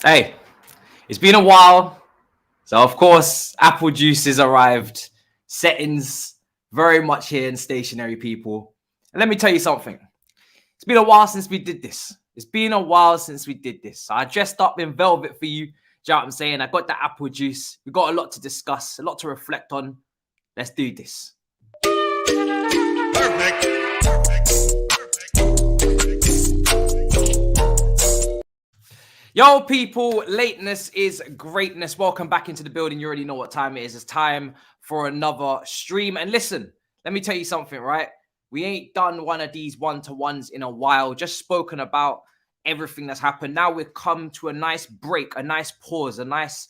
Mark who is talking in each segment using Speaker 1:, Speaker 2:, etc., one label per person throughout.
Speaker 1: Hey, it's been a while. So, of course, Apple Juice has arrived. Settings very much here in stationary, people. And let me tell you something. It's been a while since we did this. So I dressed up in velvet for you. Do you know what I'm saying? I got the Apple Juice. We got a lot to discuss, a lot to reflect on. Let's do this. Perfect. Yo, people, lateness is greatness. Welcome back into the building. You already know what time it is. It's time for another stream. And listen, let me tell you something, right? We ain't done one of these one-to-ones in a while. Just spoken about everything that's happened. Now we've come to a nice break, a nice pause, a nice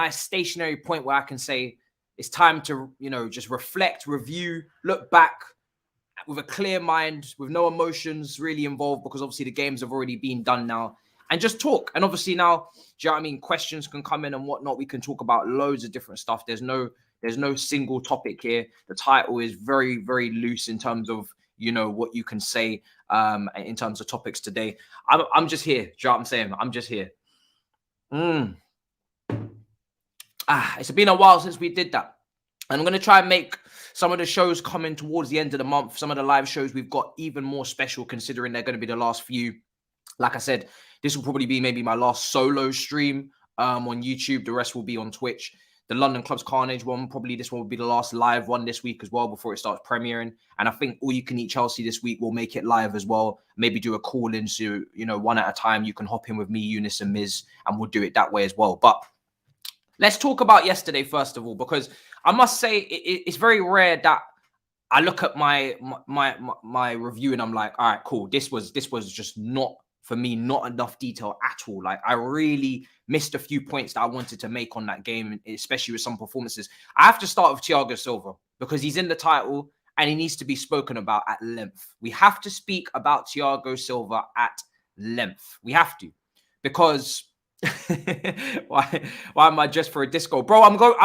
Speaker 1: stationary point where I can say it's time to, just reflect, review, look back with a clear mind, with no emotions really involved, because obviously the games have already been done now. And just talk. And obviously now, do you know what I mean? Questions can come in and whatnot. We can talk about loads of different stuff. There's no single topic here. The title is very, very loose in terms of, what you can say in terms of topics today. I'm just here. Do you know what I'm saying? I'm just here. It's been a while since we did that. And I'm going to try and make some of the shows coming towards the end of the month, some of the live shows we've got even more special, considering they're going to be the last few. Like I said, this will probably be maybe my last solo stream on YouTube. The rest will be on Twitch. The London Clubs Carnage one, probably this one will be the last live one this week as well before it starts premiering. And I think All You Can Eat Chelsea this week will make it live as well. Maybe do a call-in, so, one at a time. You can hop in with me, Eunice and Miz, and we'll do it that way as well. But let's talk about yesterday, first of all, because I must say it's very rare that I look at my review and I'm like, all right, cool. This was just not, for me, not enough detail at all. Like, I really missed a few points that I wanted to make on that game, especially with some performances. I have to start with Thiago Silva because he's in the title and he needs to be spoken about at length. We have to speak about Thiago Silva at length. We have to, because why am I dressed for a disco, bro? I've got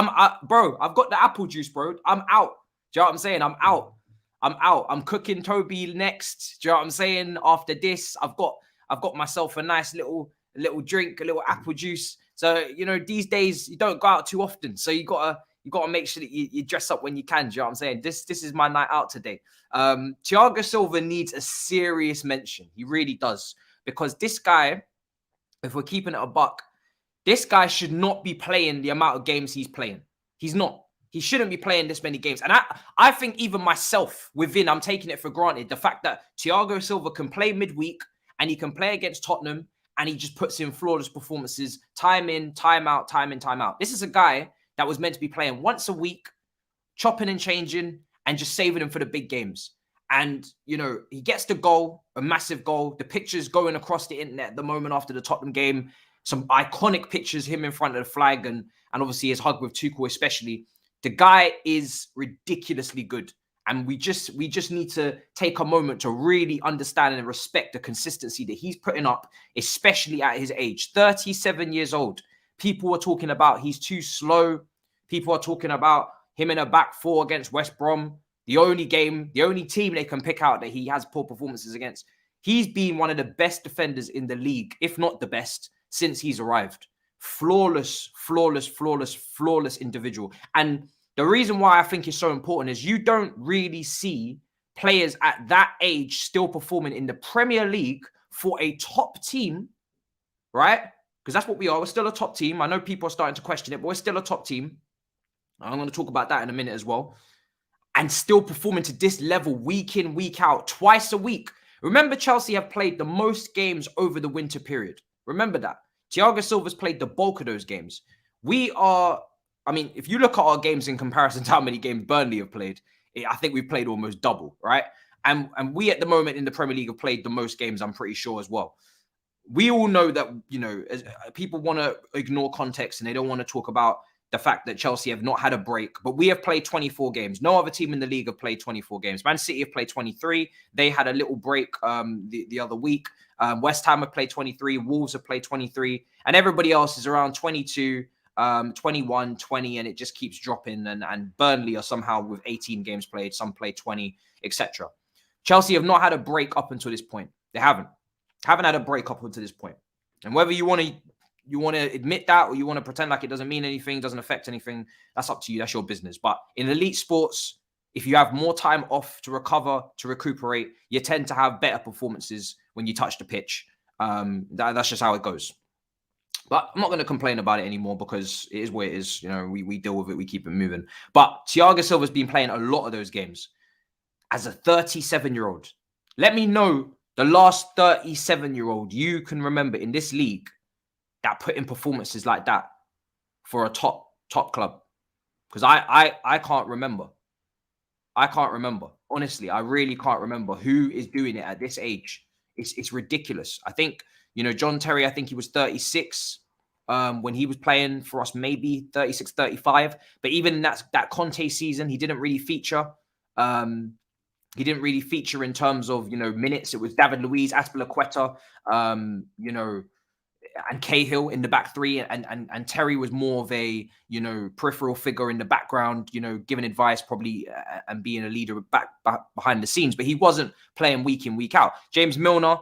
Speaker 1: the apple juice, bro. I'm out. Do you know what I'm saying? I'm out. I'm cooking Toby next. Do you know what I'm saying? After this, I've got myself a nice little drink, a little apple juice. So, these days you don't go out too often. So you gotta make sure that you dress up when you can. Do you know what I'm saying? This is my night out today. Thiago Silva needs a serious mention. He really does. Because this guy, if we're keeping it a buck, this guy should not be playing the amount of games he's playing. He's not. He shouldn't be playing this many games. And I think even myself within, I'm taking it for granted, the fact that Thiago Silva can play midweek and he can play against Tottenham and he just puts in flawless performances, time in, time out, time in, time out. This is a guy that was meant to be playing once a week, chopping and changing and just saving him for the big games. And, he gets the goal, a massive goal. The pictures going across the internet at the moment after the Tottenham game, some iconic pictures, him in front of the flag and obviously his hug with Tuchel especially. The guy is ridiculously good. And we just need to take a moment to really understand and respect the consistency that he's putting up, especially at his age. 37 years old. People are talking about he's too slow. People are talking about him in a back four against West Brom. The only team they can pick out that he has poor performances against. He's been one of the best defenders in the league, if not the best, since he's arrived. Flawless individual. And the reason why I think it's so important is you don't really see players at that age still performing in the Premier League for a top team, right? Because that's what we are. We're still a top team. I know people are starting to question it, but we're still a top team. I'm going to talk about that in a minute as well. And still performing to this level week in, week out, twice a week. Remember, Chelsea have played the most games over the winter period. Remember that. Thiago Silva's played the bulk of those games. If you look at our games in comparison to how many games Burnley have played, I think we've played almost double, right? And we at the moment in the Premier League have played the most games, I'm pretty sure as well. We all know that, as people want to ignore context and they don't want to talk about the fact that Chelsea have not had a break, but we have played 24 games. No other team in the league have played 24 games. Man City have played 23. They had a little break the other week. West Ham have played 23. Wolves have played 23. And everybody else is around 22, 21, 20, and it just keeps dropping. And Burnley are somehow with 18 games played. Some play 20, etc. Chelsea have not had a break up until this point. They haven't had a break up until this point. And whether you want to you want to admit that, or you want to pretend like it doesn't mean anything, doesn't affect anything, that's up to you. That's your business. But in elite sports, if you have more time off to recover, to recuperate, you tend to have better performances when you touch the pitch. That's just how it goes. But I'm not going to complain about it anymore because it is what it is. You know, we deal with it. We keep it moving. But Thiago Silva's been playing a lot of those games as a 37-year-old. Let me know the last 37-year-old you can remember in this league that put in performances like that for a top club. Because I can't remember. I can't remember. Honestly, I really can't remember who is doing it at this age. It's ridiculous. I think, you know, John Terry, I think he was 36 when he was playing for us, maybe 36, 35. But even in that Conte season, he didn't really feature. He didn't really feature in terms of, you know, minutes. It was David Luiz, Azpilicueta, you know, and Cahill in the back three, and Terry was more of a, you know, peripheral figure in the background, you know, giving advice probably and being a leader back behind the scenes. But he wasn't playing week in, week out. James Milner,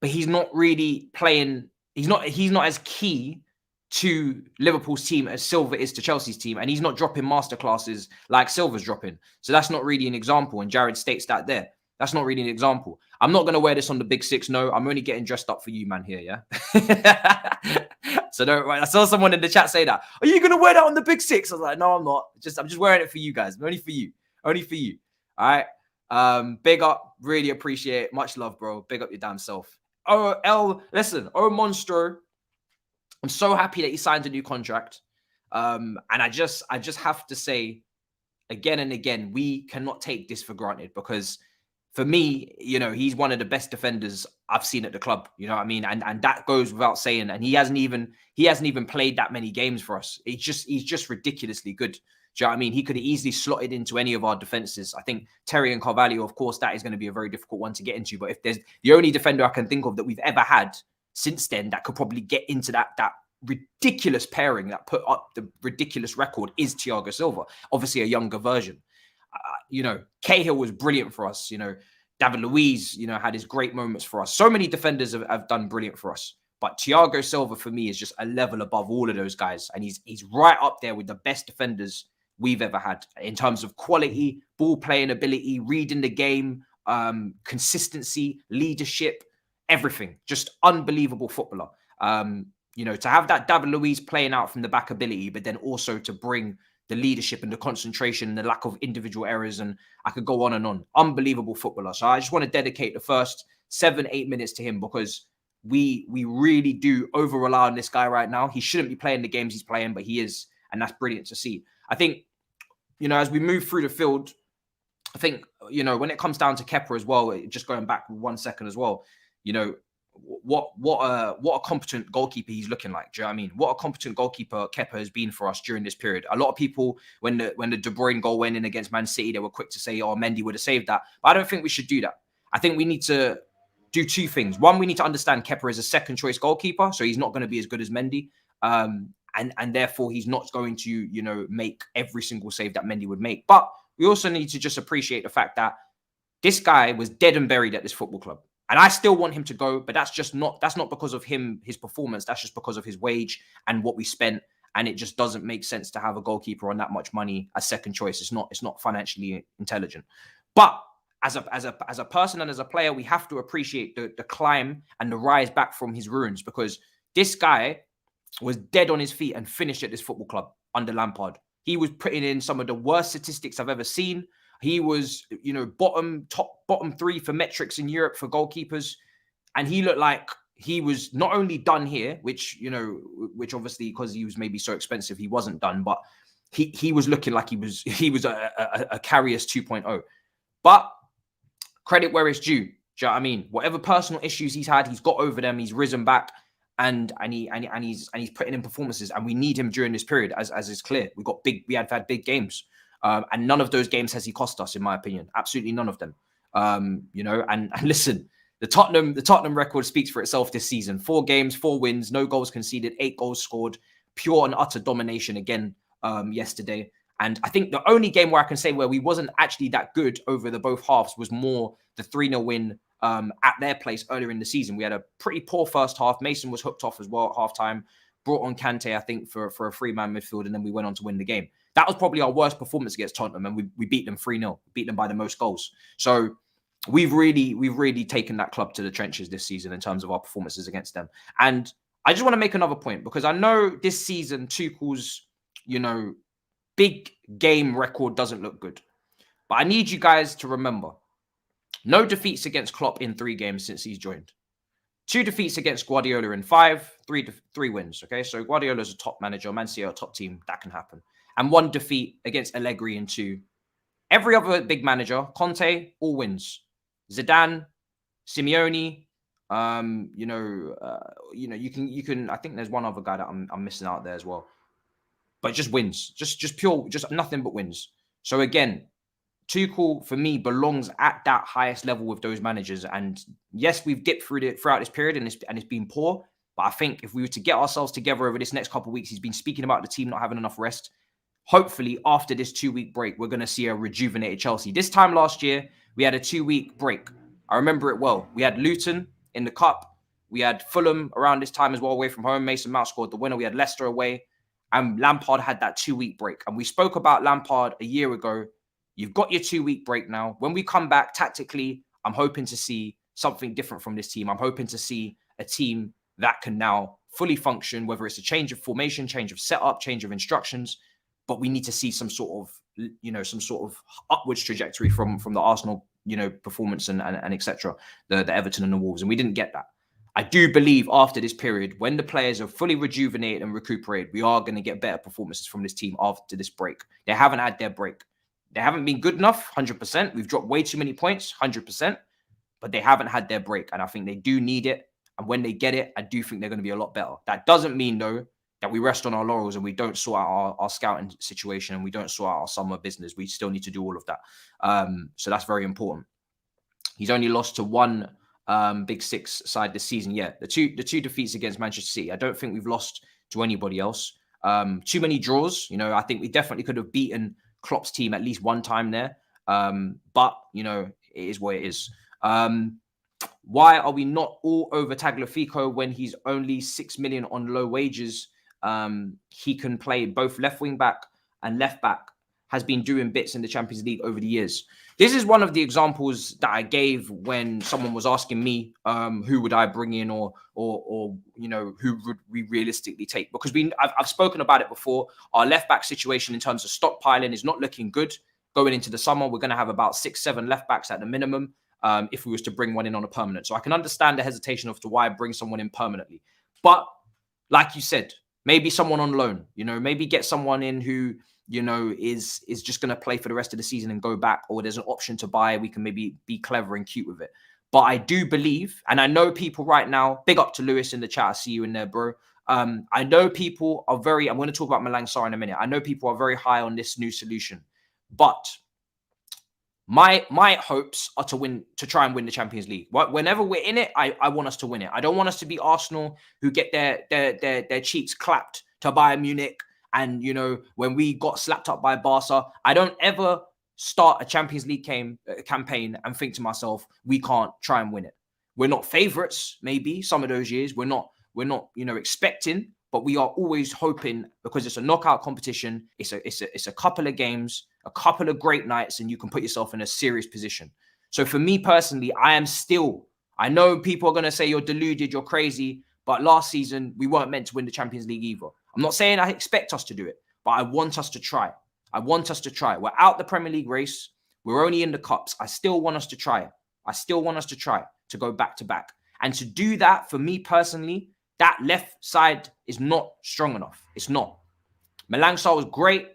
Speaker 1: but he's not really playing. He's not as key to Liverpool's team as Silva is to Chelsea's team, and he's not dropping masterclasses like Silva's dropping. So that's not really an example. And Jared states that there. That's not really an example. I'm not going to wear this on the Big Six. No, I'm only getting dressed up for you, man, here, yeah? So don't, I saw someone in the chat say that. Are you going to wear that on the Big Six? I was like, no, I'm not. I'm just wearing it for you guys. Only for you. Only for you. All right? Big up. Really appreciate it. Much love, bro. Big up your damn self. Listen, Monstro, I'm so happy that he signed a new contract. And I just have to say, again and again, we cannot take this for granted because for me, you know, he's one of the best defenders I've seen at the club. You know what I mean? And that goes without saying. And he hasn't even played that many games for us. He's just ridiculously good. Do you know what I mean? He could have easily slotted into any of our defenses. I think Terry and Carvalho, of course, that is going to be a very difficult one to get into. But if there's the only defender I can think of that we've ever had since then that could probably get into that ridiculous pairing that put up the ridiculous record is Thiago Silva. Obviously a younger version. You know, Cahill was brilliant for us. You know, David Luiz, you know, had his great moments for us. So many defenders have done brilliant for us. But Thiago Silva, for me, is just a level above all of those guys. And he's right up there with the best defenders we've ever had in terms of quality, ball playing ability, reading the game, consistency, leadership, everything. Just unbelievable footballer. You know, to have that David Luiz playing out from the back ability, but then also to bring the leadership and the concentration and the lack of individual errors. And I could go on and on. Unbelievable footballer. So I just want to dedicate the first 7-8 minutes to him because we really do over-rely on this guy right now. He shouldn't be playing the games he's playing, but he is. And that's brilliant to see. I think, you know, as we move through the field, I think, you know, when it comes down to Kepa as well, just going back 1 second as well, you know, what a competent goalkeeper he's looking like. Do you know what I mean? What a competent goalkeeper Kepa has been for us during this period. A lot of people, when the De Bruyne goal went in against Man City, they were quick to say, oh, Mendy would have saved that. But I don't think we should do that. I think we need to do two things. One, we need to understand Kepa is a second choice goalkeeper, so he's not going to be as good as Mendy. And therefore he's not going to, you know, make every single save that Mendy would make. But we also need to just appreciate the fact that this guy was dead and buried at this football club. And I still want him to go, but that's not because of his performance. That's just because of his wage and what we spent. And it just doesn't make sense to have a goalkeeper on that much money as second choice. It's not financially intelligent. But as a person and as a player, we have to appreciate the climb and the rise back from his ruins, because this guy was dead on his feet and finished at this football club under Lampard. He was putting in some of the worst statistics I've ever seen. He was, you know, bottom 3 for metrics in Europe for goalkeepers. And he looked like he was not only done here, which obviously because he was maybe so expensive, he wasn't done, but he was looking like he was a Karius 2.0. But credit where it's due. Do you know what I mean? Whatever personal issues he's had, he's got over them. He's risen back, and he's putting in performances. And we need him during this period, as is clear. We have had big games. And none of those games has he cost us, in my opinion. Absolutely none of them. You know, and listen, the Tottenham record speaks for itself this season. 4 games, 4 wins, no goals conceded, 8 goals scored, pure and utter domination again yesterday. And I think the only game where I can say where we wasn't actually that good over the both halves was more the 3-0 win at their place earlier in the season. We had a pretty poor first half. Mason was hooked off as well at halftime. brought on Kante, I think, for a 3-man midfield, and then we went on to win the game. That was probably our worst performance against Tottenham, and we beat them 3-0, beat them by the most goals. So we've really taken that club to the trenches this season in terms of our performances against them. And I just want to make another point, because I know this season Tuchel's, big game record doesn't look good. But I need you guys to remember, no defeats against Klopp in 3 games since he's joined. 2 defeats against Guardiola in 5, 3 wins. Okay, so Guardiola's a top manager, Man City are a top team. That can happen. And 1 defeat against Allegri in 2. Every other big manager, Conte, all wins. Zidane, Simeone, you can. I think there's one other guy that I'm missing out there as well, but just wins, just pure, just nothing but wins. So again, Tuchel for me belongs at that highest level with those managers. And yes, we've dipped throughout this period, and it's been poor. But I think if we were to get ourselves together over this next couple of weeks, he's been speaking about the team not having enough rest. Hopefully, after this 2-week break, we're going to see a rejuvenated Chelsea. This time last year, we had a 2-week break. I remember it well. We had Luton in the cup. We had Fulham around this time as well, away from home. Mason Mount scored the winner. We had Leicester away. And Lampard had that 2-week break. And we spoke about Lampard a year ago. You've got your 2-week break now. When we come back tactically, I'm hoping to see something different from this team. I'm hoping to see a team that can now fully function, whether it's a change of formation, change of setup, change of instructions. But we need to see some sort of upwards trajectory from the Arsenal, performance and etc. The Everton and the Wolves. And we didn't get that. I do believe after this period, when the players are fully rejuvenated and recuperated, we are going to get better performances from this team after this break. They haven't had their break. They haven't been good enough, 100%. We've dropped way too many points, 100%. But they haven't had their break. And I think they do need it. And when they get it, I do think they're going to be a lot better. That doesn't mean, though, that we rest on our laurels and we don't sort out our scouting situation and we don't sort out our summer business. We still need to do all of that. So that's very important. He's only lost to 1 Big Six side this season. Yeah, the two defeats against Manchester City. I don't think we've lost to anybody else. Too many draws. I think we definitely could have beaten Klopp's team at least 1 time there. But, it is what it is. Why are we not all over Tagliafico when he's only 6 million on low wages? He can play both left wing back and left back, has been doing bits in the Champions League over the years. This is one of the examples that I gave when someone was asking me, who would I bring in or who would we realistically take? Because I've spoken about it before. Our left back situation in terms of stockpiling is not looking good. Going into the summer, we're going to have about 6-7 left backs at the minimum. If we was to bring one in on a permanent. So I can understand the hesitation of to why bring someone in permanently. But like you said, maybe someone on loan, maybe get someone in who, is just going to play for the rest of the season and go back, or there's an option to buy. We can maybe be clever and cute with it. But I do believe, and I know people right now, big up to Lewis in the chat. I see you in there, bro. I know people are I'm going to talk about Malang Sarr in a minute. I know people are very high on this new solution, but my hopes are to try and win the Champions League. Whenever we're in it, I want us to win it. I don't want us to be Arsenal who get their cheeks clapped to Bayern Munich. And, when we got slapped up by Barca, I don't ever start a Champions League campaign and think to myself, we can't try and win it. We're not favourites, maybe some of those years. We're not expecting, but we are always hoping, because it's a knockout competition. It's a couple of games, a couple of great nights, and you can put yourself in a serious position. So for me personally, I know people are going to say you're deluded, you're crazy, but last season we weren't meant to win the Champions League either. I'm not saying I expect us to do it, but I want us to try. We're out the Premier League race. We're only in the cups. I still want us to try it. To go back to back. And to do that, for me personally, that left side is not strong enough. It's not. Malang Sarr was great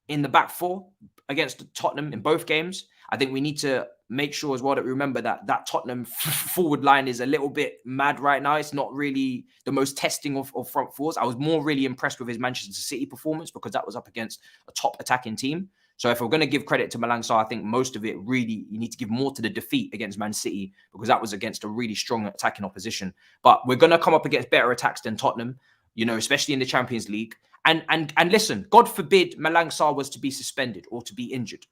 Speaker 1: in the back 4 against Tottenham in both games. I think we need to make sure as well that we remember that Tottenham forward line is a little bit mad right now. It's not really the most testing of front fours. I was more really impressed with his Manchester City performance, because that was up against a top attacking team. So if we're going to give credit to Malang Sarr, I think most of it really, you need to give more to the defeat against Man City, because that was against a really strong attacking opposition. But we're going to come up against better attacks than Tottenham, especially in the Champions League. And listen, God forbid Malang Sarr was to be suspended or to be injured.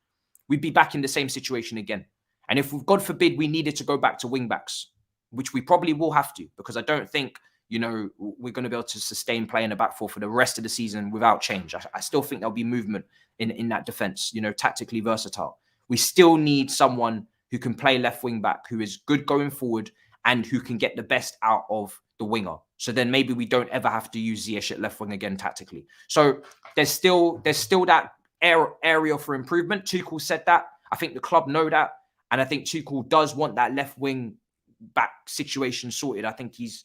Speaker 1: We'd be back in the same situation again. And if, God forbid, we needed to go back to wing backs, which we probably will have to, because I don't think, you know, we're going to be able to sustain play in the back four for the rest of the season without change. I still think there'll be movement in that defense, you know, tactically versatile. We still need someone who can play left wing back, who is good going forward and who can get the best out of the winger. So then maybe we don't ever have to use Ziyech at left wing again tactically. So there's still that area for improvement. Tuchel said that. I think the club know that. And I think Tuchel does want that left wing back situation sorted. I think he's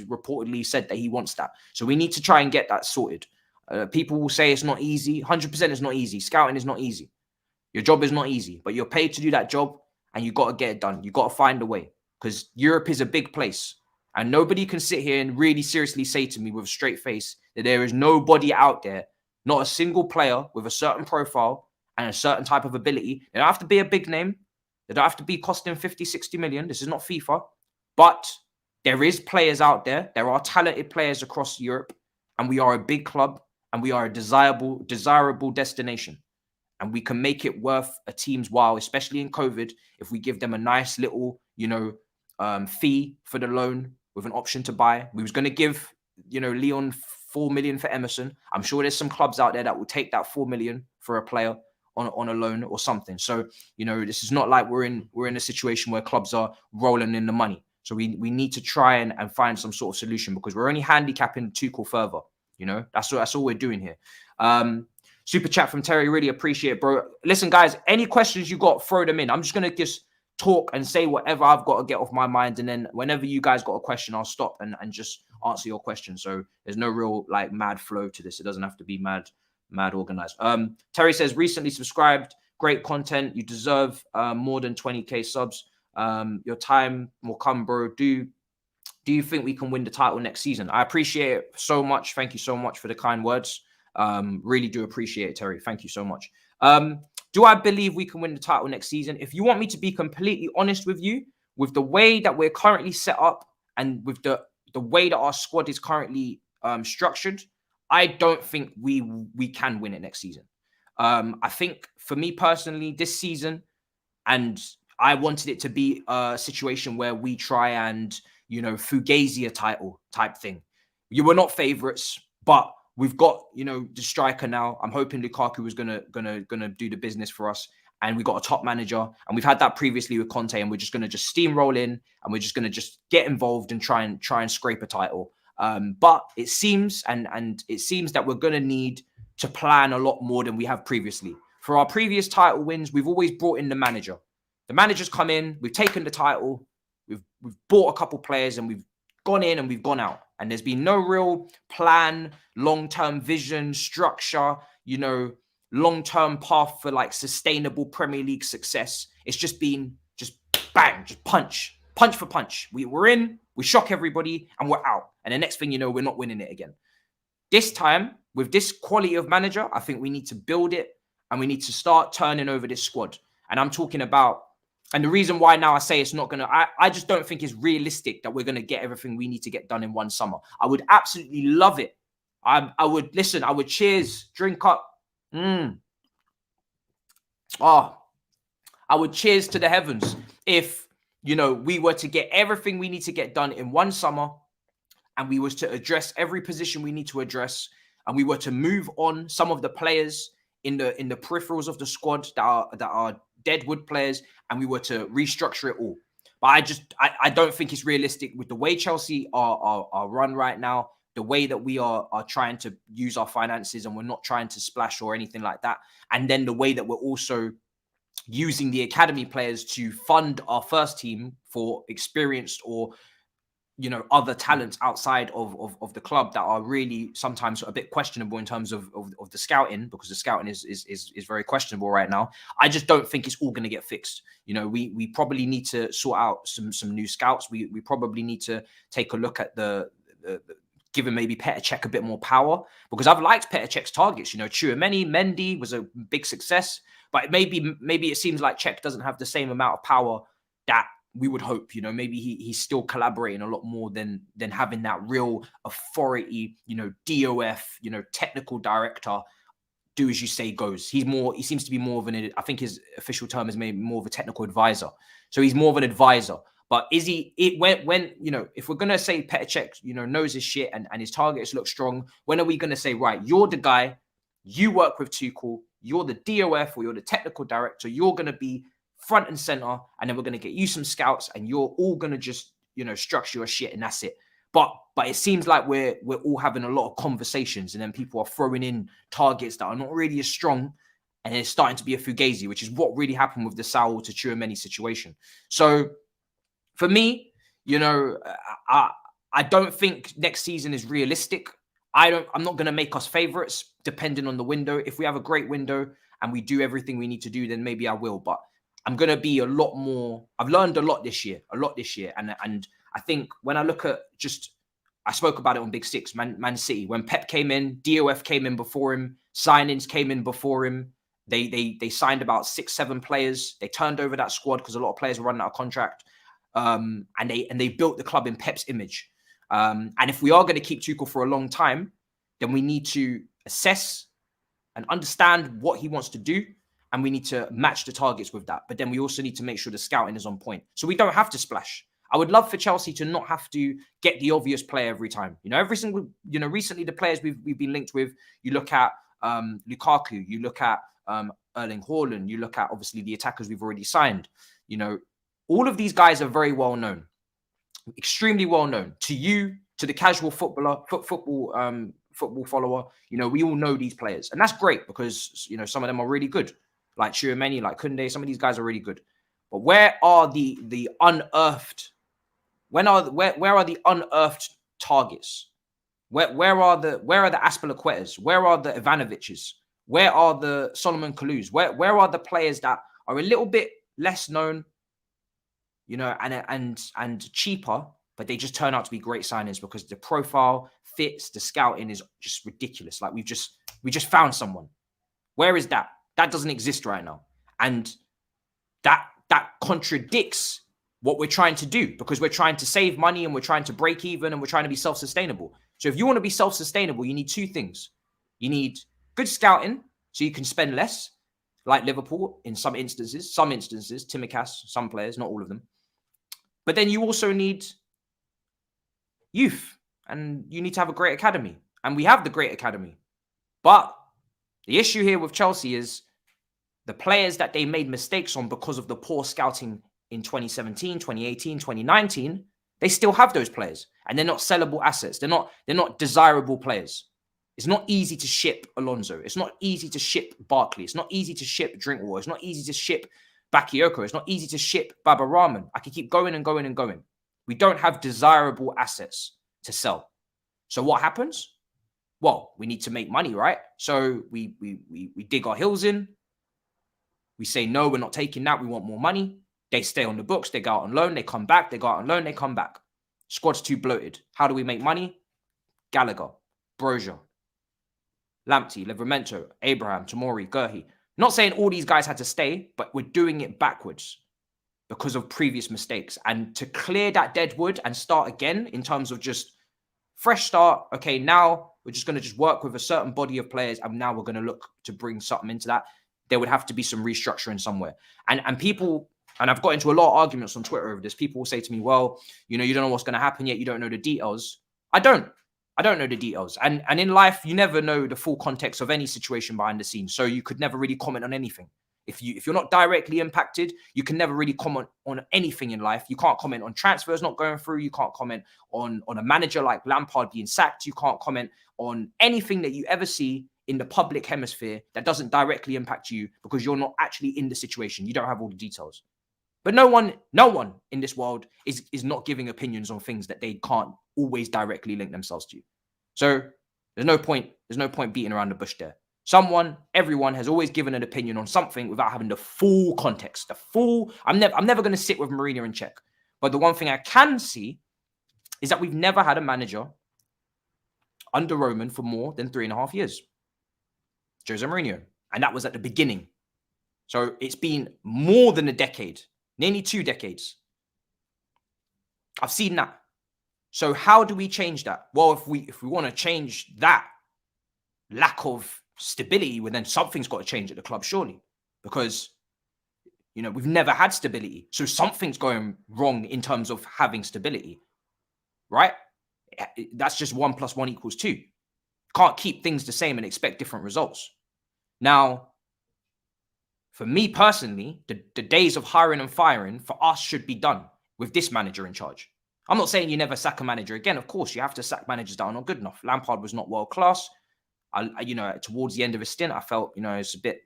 Speaker 1: reportedly said that he wants that. So we need to try and get that sorted. People will say it's not easy. 100% it's not easy. Scouting is not easy. Your job is not easy, but you're paid to do that job and you got to get it done. You got to find a way because Europe is a big place and nobody can sit here and really seriously say to me with a straight face that there is nobody out there, not a single player with a certain profile and a certain type of ability. They don't have to be a big name. They don't have to be costing 50, 60 million. This is not FIFA, but there is players out there. There are talented players across Europe and we are a big club and we are a desirable destination. And we can make it worth a team's while, especially in COVID, if we give them a nice little, you know, fee for the loan with an option to buy. We was going to give, you know, Leon 4 million for Emerson. I'm sure there's some clubs out there that will take that 4 million for a player on a loan or something. So, you know, this is not like we're in a situation where clubs are rolling in the money. So we need to try and find some sort of solution because we're only handicapping Tuchel further. You know, that's all we're doing here. Super chat from Terry. Really appreciate it, bro. Listen, guys, any questions you got, throw them in. I'm just going to just talk and say whatever I've got to get off my mind. And then whenever you guys got a question, I'll stop and just answer your question. So there's no real like mad flow to this. It doesn't have to be mad organized. Terry says, recently subscribed. Great content. You deserve more than 20k subs. Your time will come, bro. Do you think we can win the title next season? I appreciate it so much. Thank you so much for the kind words. Really do appreciate it, Terry. Thank you so much. Do I believe we can win the title next season? If you want me to be completely honest with you, with the way that we're currently set up and with the way that our squad is currently structured, I don't think we can win it next season. I think for me personally, this season, and I wanted it to be a situation where we try and, you know, fugazi a title type thing. You were not favourites, but we've got, you know, the striker now. I'm hoping Lukaku is gonna do the business for us. And we got a top manager. And we've had that previously with Conte. And we're just going to just steamroll in. And we're just going to just get involved and try and scrape a title. But it seems, and it seems that we're going to need to plan a lot more than we have previously. For our previous title wins, we've always brought in the manager. The manager's come in. We've taken the title. We've bought a couple players. And we've gone in and we've gone out. And there's been no real plan, long-term vision, structure, you know, long-term path for like sustainable Premier League success. It's just been just bang, just punch for punch. We're in, we shock everybody and we're out. And the next thing you know, we're not winning it again. This time, with this quality of manager, I think we need to build it and we need to start turning over this squad. And I'm talking about, and the reason why now I say it's not going to, I just don't think it's realistic that we're going to get everything we need to get done in one summer. I would absolutely love it. I would listen, I would cheers, drink up. I would cheers to the heavens if, you know, we were to get everything we need to get done in one summer and we was to address every position we need to address and we were to move on some of the players in the peripherals of the squad that are deadwood players and we were to restructure it all. But I don't think it's realistic with the way Chelsea are run right now, the way that we are trying to use our finances and we're not trying to splash or anything like that. And then the way that we're also using the academy players to fund our first team for experienced or, you know, other talents outside of the club that are really sometimes a bit questionable in terms of the scouting, because the scouting is very questionable right now. I just don't think it's all going to get fixed. You know, we probably need to sort out some new scouts. We probably need to take a look at the giving maybe Petr Cech a bit more power, because I've liked Petr Cech's targets. You know, Tchouameni, Mendy was a big success, but maybe it seems like Cech doesn't have the same amount of power that we would hope. You know, maybe he's still collaborating a lot more than having that real authority, you know, DOF, you know, technical director, do as you say goes. He seems to be more of an, I think his official term is maybe more of a technical advisor. So he's more of an advisor. But is he, when you know, if we're going to say Petr Cech, you know, knows his shit and his targets look strong, when are we going to say, right, you're the guy, you work with Tuchel, you're the DOF or you're the technical director, you're going to be front and center, and then we're going to get you some scouts and you're all going to just, you know, structure your shit and that's it. But it seems like we're all having a lot of conversations and then people are throwing in targets that are not really as strong, and it's starting to be a fugazi, which is what really happened with the Saul to Tchouaméni situation. So for me, you know, I don't think next season is realistic. I'm not going to make us favorites depending on the window. If we have a great window and we do everything we need to do, then maybe I will. But I'm going to be a lot more. I've learned a lot this year. And I think when I look at I spoke about it on Big Six, Man City. When Pep came in, DOF came in before him, signings came in before him. They signed about 6-7 players. They turned over that squad because a lot of players were running out of contract. And they built the club in Pep's image. And if we are going to keep Tuchel for a long time, then we need to assess and understand what he wants to do, and we need to match the targets with that. But then we also need to make sure the scouting is on point, so we don't have to splash. I would love for Chelsea to not have to get the obvious player every time. You know, every single, you know, recently the players we've been linked with, you look at Lukaku, you look at Erling Haaland, you look at obviously the attackers we've already signed. You know, all of these guys are very well known, extremely well known to you, to the casual football follower. You know, we all know these players, and that's great because, you know, some of them are really good, like Tchouaméni, like Koundé. Some of these guys are really good. But where are the unearthed? Where are the unearthed targets? Where are the Aspilicuetas? Where are the Ivanoviches? Where are the Solomon Kalous? Where are the players that are a little bit less known, you know, and cheaper, but they just turn out to be great signings because the profile fits, the scouting is just ridiculous. Like we just found someone. Where is that? That doesn't exist right now, and that contradicts what we're trying to do, because we're trying to save money and we're trying to break even and we're trying to be self-sustainable. So if you want to be self-sustainable, you need two things. You need good scouting so you can spend less, like Liverpool in some instances, Tsimikas, some players, not all of them. But then you also need youth, and you need to have a great academy. And we have the great academy. But the issue here with Chelsea is the players that they made mistakes on because of the poor scouting in 2017, 2018, 2019, they still have those players, and they're not sellable assets. They're not desirable players. It's not easy to ship Alonso. It's not easy to ship Barkley. It's not easy to ship Drinkwater. It's not easy to ship Bakayoko. It's not easy to ship Baba Rahman. I could keep going and going and going. We don't have desirable assets to sell. So what happens? Well, we need to make money, right? So we dig our heels in. We say, no, we're not taking that. We want more money. They stay on the books. They go out on loan. They come back. They go out on loan. They come back. Squad's too bloated. How do we make money? Gallagher, Brozier, Lamptey, Livramento, Abraham, Tomori, Gurhi. Not saying all these guys had to stay, but we're doing it backwards because of previous mistakes. And to clear that dead wood and start again in terms of just fresh start. Okay, now we're just going to work with a certain body of players, and now we're going to look to bring something into that. There would have to be some restructuring somewhere. And people, and I've got into a lot of arguments on Twitter over this. People will say to me, well, you know, you don't know what's going to happen yet. You don't know the details. I don't know the details. And in life, you never know the full context of any situation behind the scenes. So you could never really comment on anything. If you're not directly impacted, you can never really comment on anything in life. You can't comment on transfers not going through. You can't comment on a manager like Lampard being sacked. You can't comment on anything that you ever see in the public hemisphere that doesn't directly impact you, because you're not actually in the situation. You don't have all the details. But no one in this world is not giving opinions on things that they can't always directly link themselves to. So there's no point beating around the bush there. Everyone has always given an opinion on something without having the full context. I'm never going to sit with Mourinho and check. But the one thing I can see is that we've never had a manager under Roman for more than 3.5 years. Jose Mourinho. And that was at the beginning. So it's been more than a decade, nearly 2 decades. I've seen that. So how do we change that? Well, if we want to change that lack of stability, well, then something's got to change at the club, surely. Because, You know, we've never had stability. So something's going wrong in terms of having stability, right? That's just 1 + 1 = 2. Can't keep things the same and expect different results. Now, for me personally, the days of hiring and firing for us should be done with this manager in charge. I'm not saying you never sack a manager again. Of course, you have to sack managers that are not good enough. Lampard was not world class. You know, towards the end of his stint, I felt, you know, it's a bit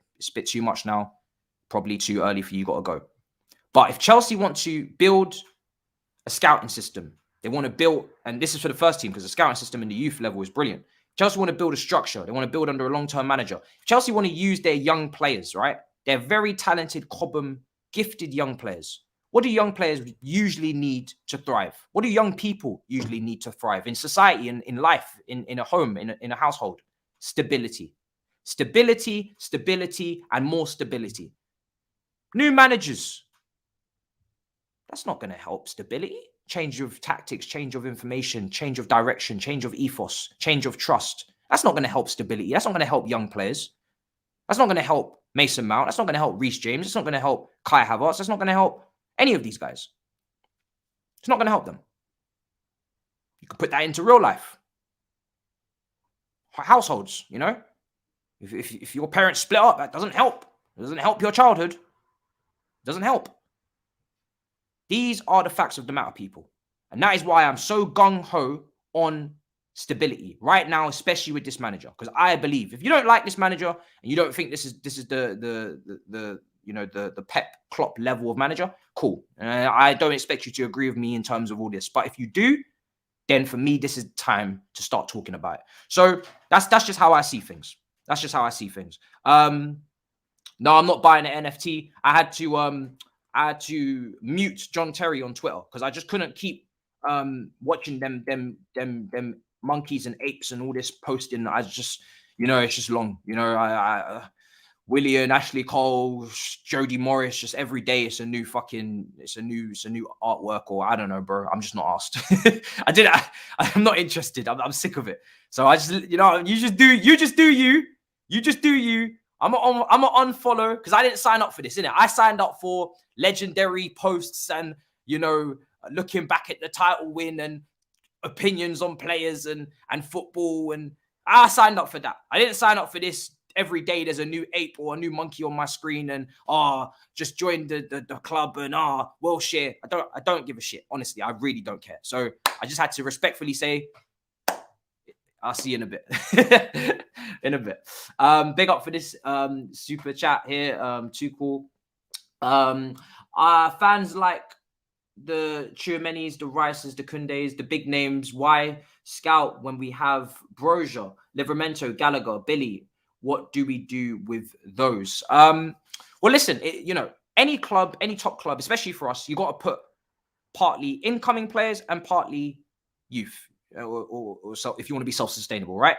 Speaker 1: too much now. Probably too early for you. Got to go. But if Chelsea want to build a scouting system, they want to build, and this is for the first team because the scouting system in the youth level is brilliant. Chelsea want to build a structure. They want to build under a long-term manager. Chelsea want to use their young players, right? They're very talented, Cobham, gifted young players. What do young players usually need to thrive? What do young people usually need to thrive in society, in life, in a home, in a household? Stability. Stability, stability, and more stability. New managers. That's not going to help stability. Change of tactics, change of information, change of direction, change of ethos, change of trust. That's not going to help stability. That's not going to help young players. That's not going to help Mason Mount. That's not going to help Reece James. It's not going to help Kai Havertz. That's not going to help any of these guys. It's not going to help them. You could put that into real life. Households, you know? If your parents split up, that doesn't help. It doesn't help your childhood. It doesn't help. These are the facts of the matter, people. And that is why I'm so gung-ho on stability right now, especially with this manager. Because I believe if you don't like this manager and you don't think this is the Pep Klopp level of manager, cool. I don't expect you to agree with me in terms of all this. But if you do, then for me, this is time to start talking about it. So that's just how I see things. That's just how I see things. No, I'm not buying an NFT. I had to mute John Terry on Twitter because I just couldn't keep watching them monkeys and apes and all this posting. I just, you know, it's just long. You know, Willian, Ashley Cole, Jody Morris, just every day it's a new artwork, or I don't know, bro. I'm just not asked. I'm not interested. I'm sick of it. So I just, you know, you just do you. I'm gonna unfollow because I didn't sign up for this, innit? I signed up for legendary posts and, you know, looking back at the title win and opinions on players and football, and I signed up for that. I didn't sign up for this. Every day there's a new ape or a new monkey on my screen and just join the club and well share. I don't give a shit. Honestly, I really don't care. So I just had to respectfully say, I'll see you in a bit. Big up for this super chat here. Too cool. Fans like the Tchouaménis, the Rices, the Koundés, the big names. Why scout when we have Broja, Livramento, Gallagher, Billy? What do we do with those? Well, listen, you know, any club, any top club, especially for us, you got to put partly incoming players and partly youth, or so if you want to be self-sustainable, right?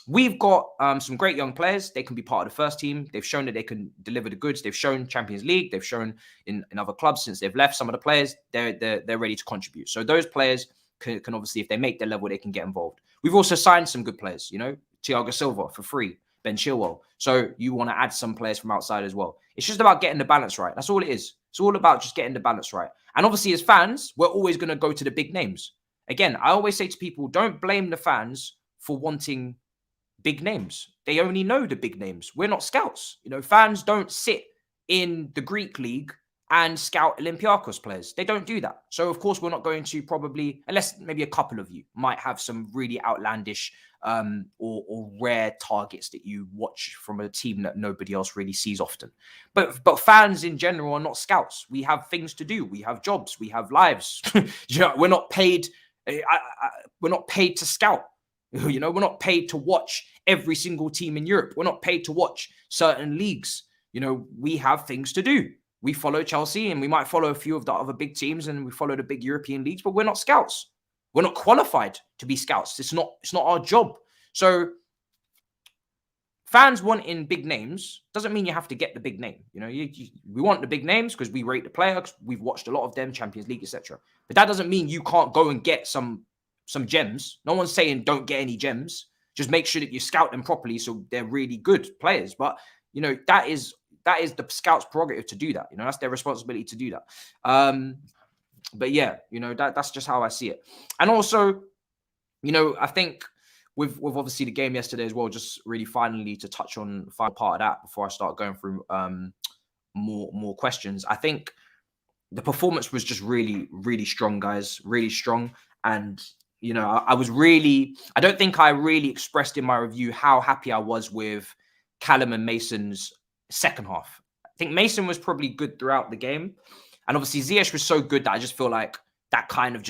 Speaker 1: We've got some great young players. They can be part of the first team. They've shown that they can deliver the goods. They've shown Champions League. They've shown in other clubs since they've left. Some of the players, they're ready to contribute. So those players can obviously, if they make their level, they can get involved. We've also signed some good players, you know, Thiago Silva for free, Ben Chilwell. So you want to add some players from outside as well. It's just about getting the balance right. That's all it is. It's all about just getting the balance right. And obviously as fans, we're always going to go to the big names. Again, I always say to people, don't blame the fans for wanting big names. They only know the big names. We're not scouts. You know, fans don't sit in the Greek league and scout Olympiacos players. They don't do that. So, of course, we're not going to probably, unless maybe a couple of you might have some really outlandish or rare targets that you watch from a team that nobody else really sees often. But fans in general are not scouts. We have things to do. We have jobs. We have lives. You know, we're not paid. We're not paid to scout. You know, we're not paid to watch every single team in Europe. We're not paid to watch certain leagues. You know, we have things to do. We follow Chelsea and we might follow a few of the other big teams and we follow the big European leagues, but we're not scouts. We're not qualified to be scouts. It's not our job. So fans wanting big names doesn't mean you have to get the big name. You know, we want the big names because we rate the players. We've watched a lot of them, Champions League, etc. But that doesn't mean you can't go and get some gems. No one's saying don't get any gems. Just make sure that you scout them properly so they're really good players. But, you know, that is that is the scout's prerogative to do that. You know, that's their responsibility to do that. But yeah, you know, that's just how I see it. And also, you know, I think with obviously the game yesterday as well, just really finally to touch on the final part of that before I start going through more questions. I think the performance was just really, really strong, guys. Really strong. And, you know, I don't think I really expressed in my review how happy I was with Callum and Mason's second half. I think Mason was probably good throughout the game. And obviously Ziyech was so good that I just feel like that kind of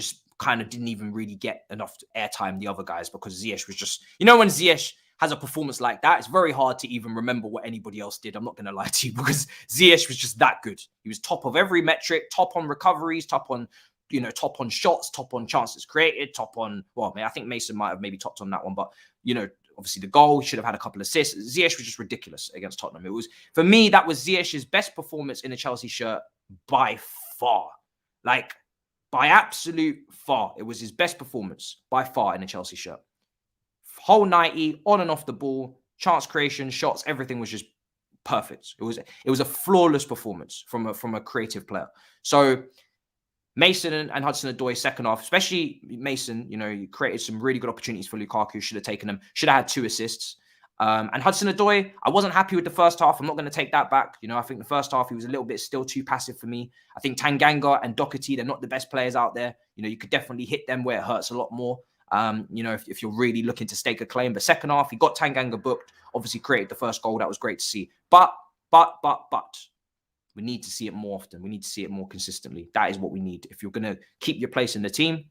Speaker 1: didn't even really get enough airtime, the other guys, because Ziyech was just, you know, when Ziyech has a performance like that, it's very hard to even remember what anybody else did. I'm not going to lie to you, because Ziyech was just that good. He was top of every metric, top on recoveries, top on, you know, top on shots, top on chances created, top on, well, I think Mason might have maybe topped on that one, but, you know, obviously the goal, he should have had a couple of assists. Ziyech was just ridiculous against Tottenham. It was, for me, that was Ziyech's best performance in a Chelsea shirt by far. Like, by absolute far. It was his best performance by far in a Chelsea shirt. Whole 90, on and off the ball, chance creation, shots, everything was just perfect. It was a flawless performance from a creative player. So Mason and Hudson-Odoi second half, especially Mason, you know, he created some really good opportunities for Lukaku, should have taken them, should have had 2 assists. And Hudson-Odoi, I wasn't happy with the first half. I'm not going to take that back. You know, I think the first half, he was a little bit still too passive for me. I think Tanganga and Doherty, they're not the best players out there. You know, you could definitely hit them where it hurts a lot more. You know, if you're really looking to stake a claim. But second half, he got Tanganga booked, obviously created the first goal. That was great to see. But we need to see it more often. We need to see it more consistently. That is what we need. If you're going to keep your place in the team,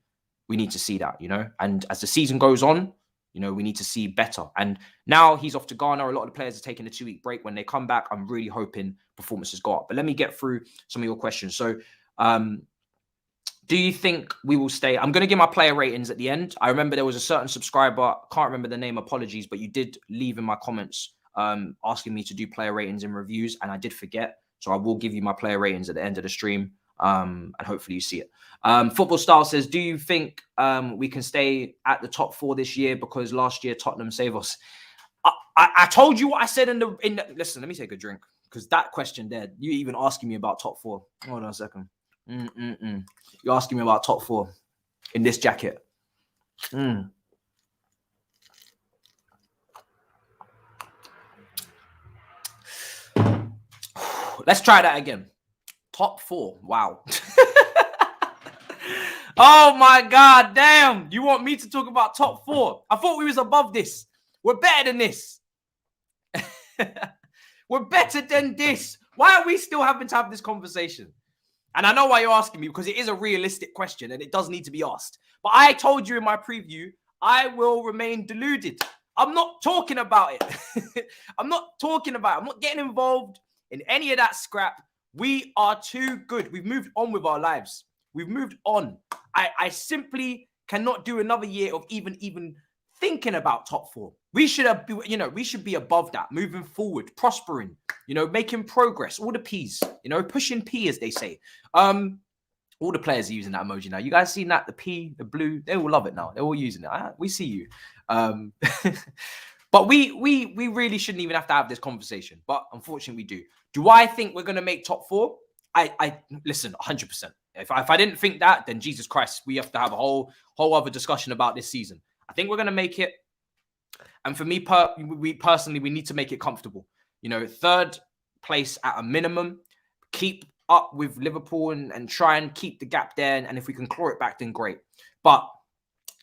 Speaker 1: we need to see that, you know. And as the season goes on, you know, we need to see better. And now he's off to Ghana. A lot of the players are taking a 2-week break. When they come back, I'm really hoping performances go up. But let me get through some of your questions. So, do you think we will stay? I'm going to give my player ratings at the end. I remember there was a certain subscriber, can't remember the name, apologies, but you did leave in my comments asking me to do player ratings and reviews, and I did forget. So I will give you my player ratings at the end of the stream, and hopefully you see it. Football Style says, do you think we can stay at the top 4 this year? Because last year Tottenham saved us. I told you what I said in the listen, let me take a drink, because that question there, you even asking me about top 4. Hold on a second. You're asking me about top 4 in this jacket. Let's try that again. Top 4. Wow. Oh my God, damn. You want me to talk about top 4? I thought we was above this. We're better than this. We're better than this. Why are we still having to have this conversation? And I know why you're asking me, because it is a realistic question and it does need to be asked. But I told you in my preview, I will remain deluded. I'm not talking about it. I'm not getting involved in any of that scrap. We are too good. We've moved on with our lives. We've moved on. I simply cannot do another year of even thinking about top 4. We should have, you know, we should be above that, moving forward, prospering, you know, making progress, all the P's, you know, pushing P, as they say. All the players are using that emoji now. You guys seen that? The P, the blue, they all love it now. They're all using it. We see you. But we really shouldn't even have to have this conversation. But unfortunately, we do. Do I think we're going to make top 4? I listen, 100%. If I didn't think that, then Jesus Christ, we have to have a whole other discussion about this season. I think we're going to make it. And for me, personally, we need to make it comfortable. You know, 3rd place at a minimum. Keep up with Liverpool and try and keep the gap there. And if we can claw it back, then great. But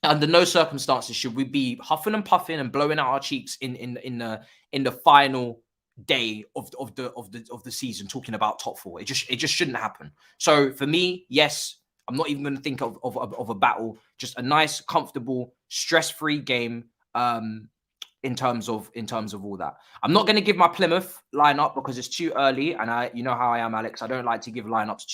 Speaker 1: under no circumstances should we be huffing and puffing and blowing out our cheeks in the final day of the season, talking about top 4. It just shouldn't happen. So for me, yes, I'm not even going to think of a battle. Just a nice, comfortable, stress-free game. In terms of all that, I'm not going to give my Plymouth lineup because it's too early, and you know how I am, Alex. I don't like to give lineups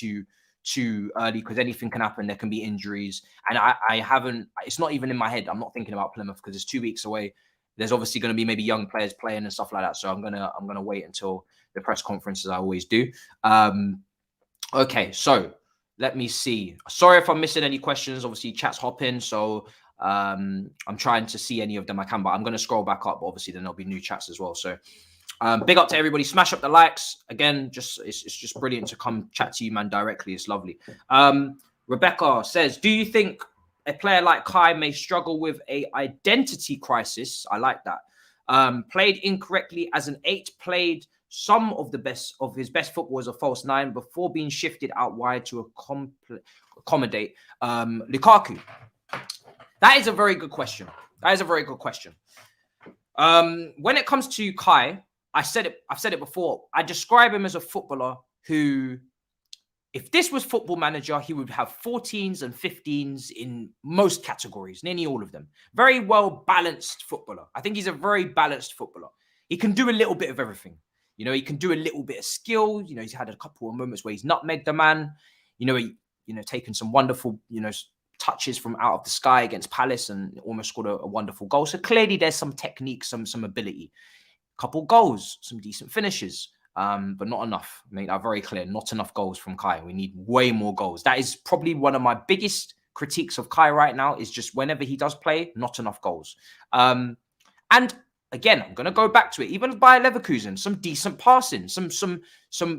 Speaker 1: too early because anything can happen. There can be injuries, and I haven't. It's not even in my head. I'm not thinking about Plymouth because it's 2 weeks away. There's obviously going to be maybe young players playing and stuff like that. So I'm gonna wait until the press conference, as I always do. Okay, so let me see. Sorry if I'm missing any questions. Obviously, chat's hopping, so. I'm trying to see any of them I can, but I'm going to scroll back up. Obviously, then there'll be new chats as well. So Big up to everybody. Smash up the likes. Again, it's just brilliant to come chat to you, man, directly. It's lovely. Rebecca says, do you think a player like Kai may struggle with a identity crisis? I like that. Played incorrectly as an 8, played some of his best football as a false 9 before being shifted out wide to accommodate Lukaku. That is a very good question. When it comes to Kai, I've said it before. I describe him as a footballer who, if this was Football Manager, he would have 14s and 15s in most categories, nearly all of them. Very well balanced footballer. I think he's a very balanced footballer. He can do a little bit of everything. You know, he can do a little bit of skill. You know, he's had a couple of moments where he's nutmegged the man. You know, taken some wonderful, touches from out of the sky against Palace and almost scored a wonderful goal. So clearly there's some technique, some ability. Couple goals, some decent finishes, but not enough. Make that very clear. Not enough goals from Kai. We need way more goals. That is probably one of my biggest critiques of Kai right now, is just whenever he does play, not enough goals. And again, I'm going to go back to it. Even by Leverkusen, some decent passing, some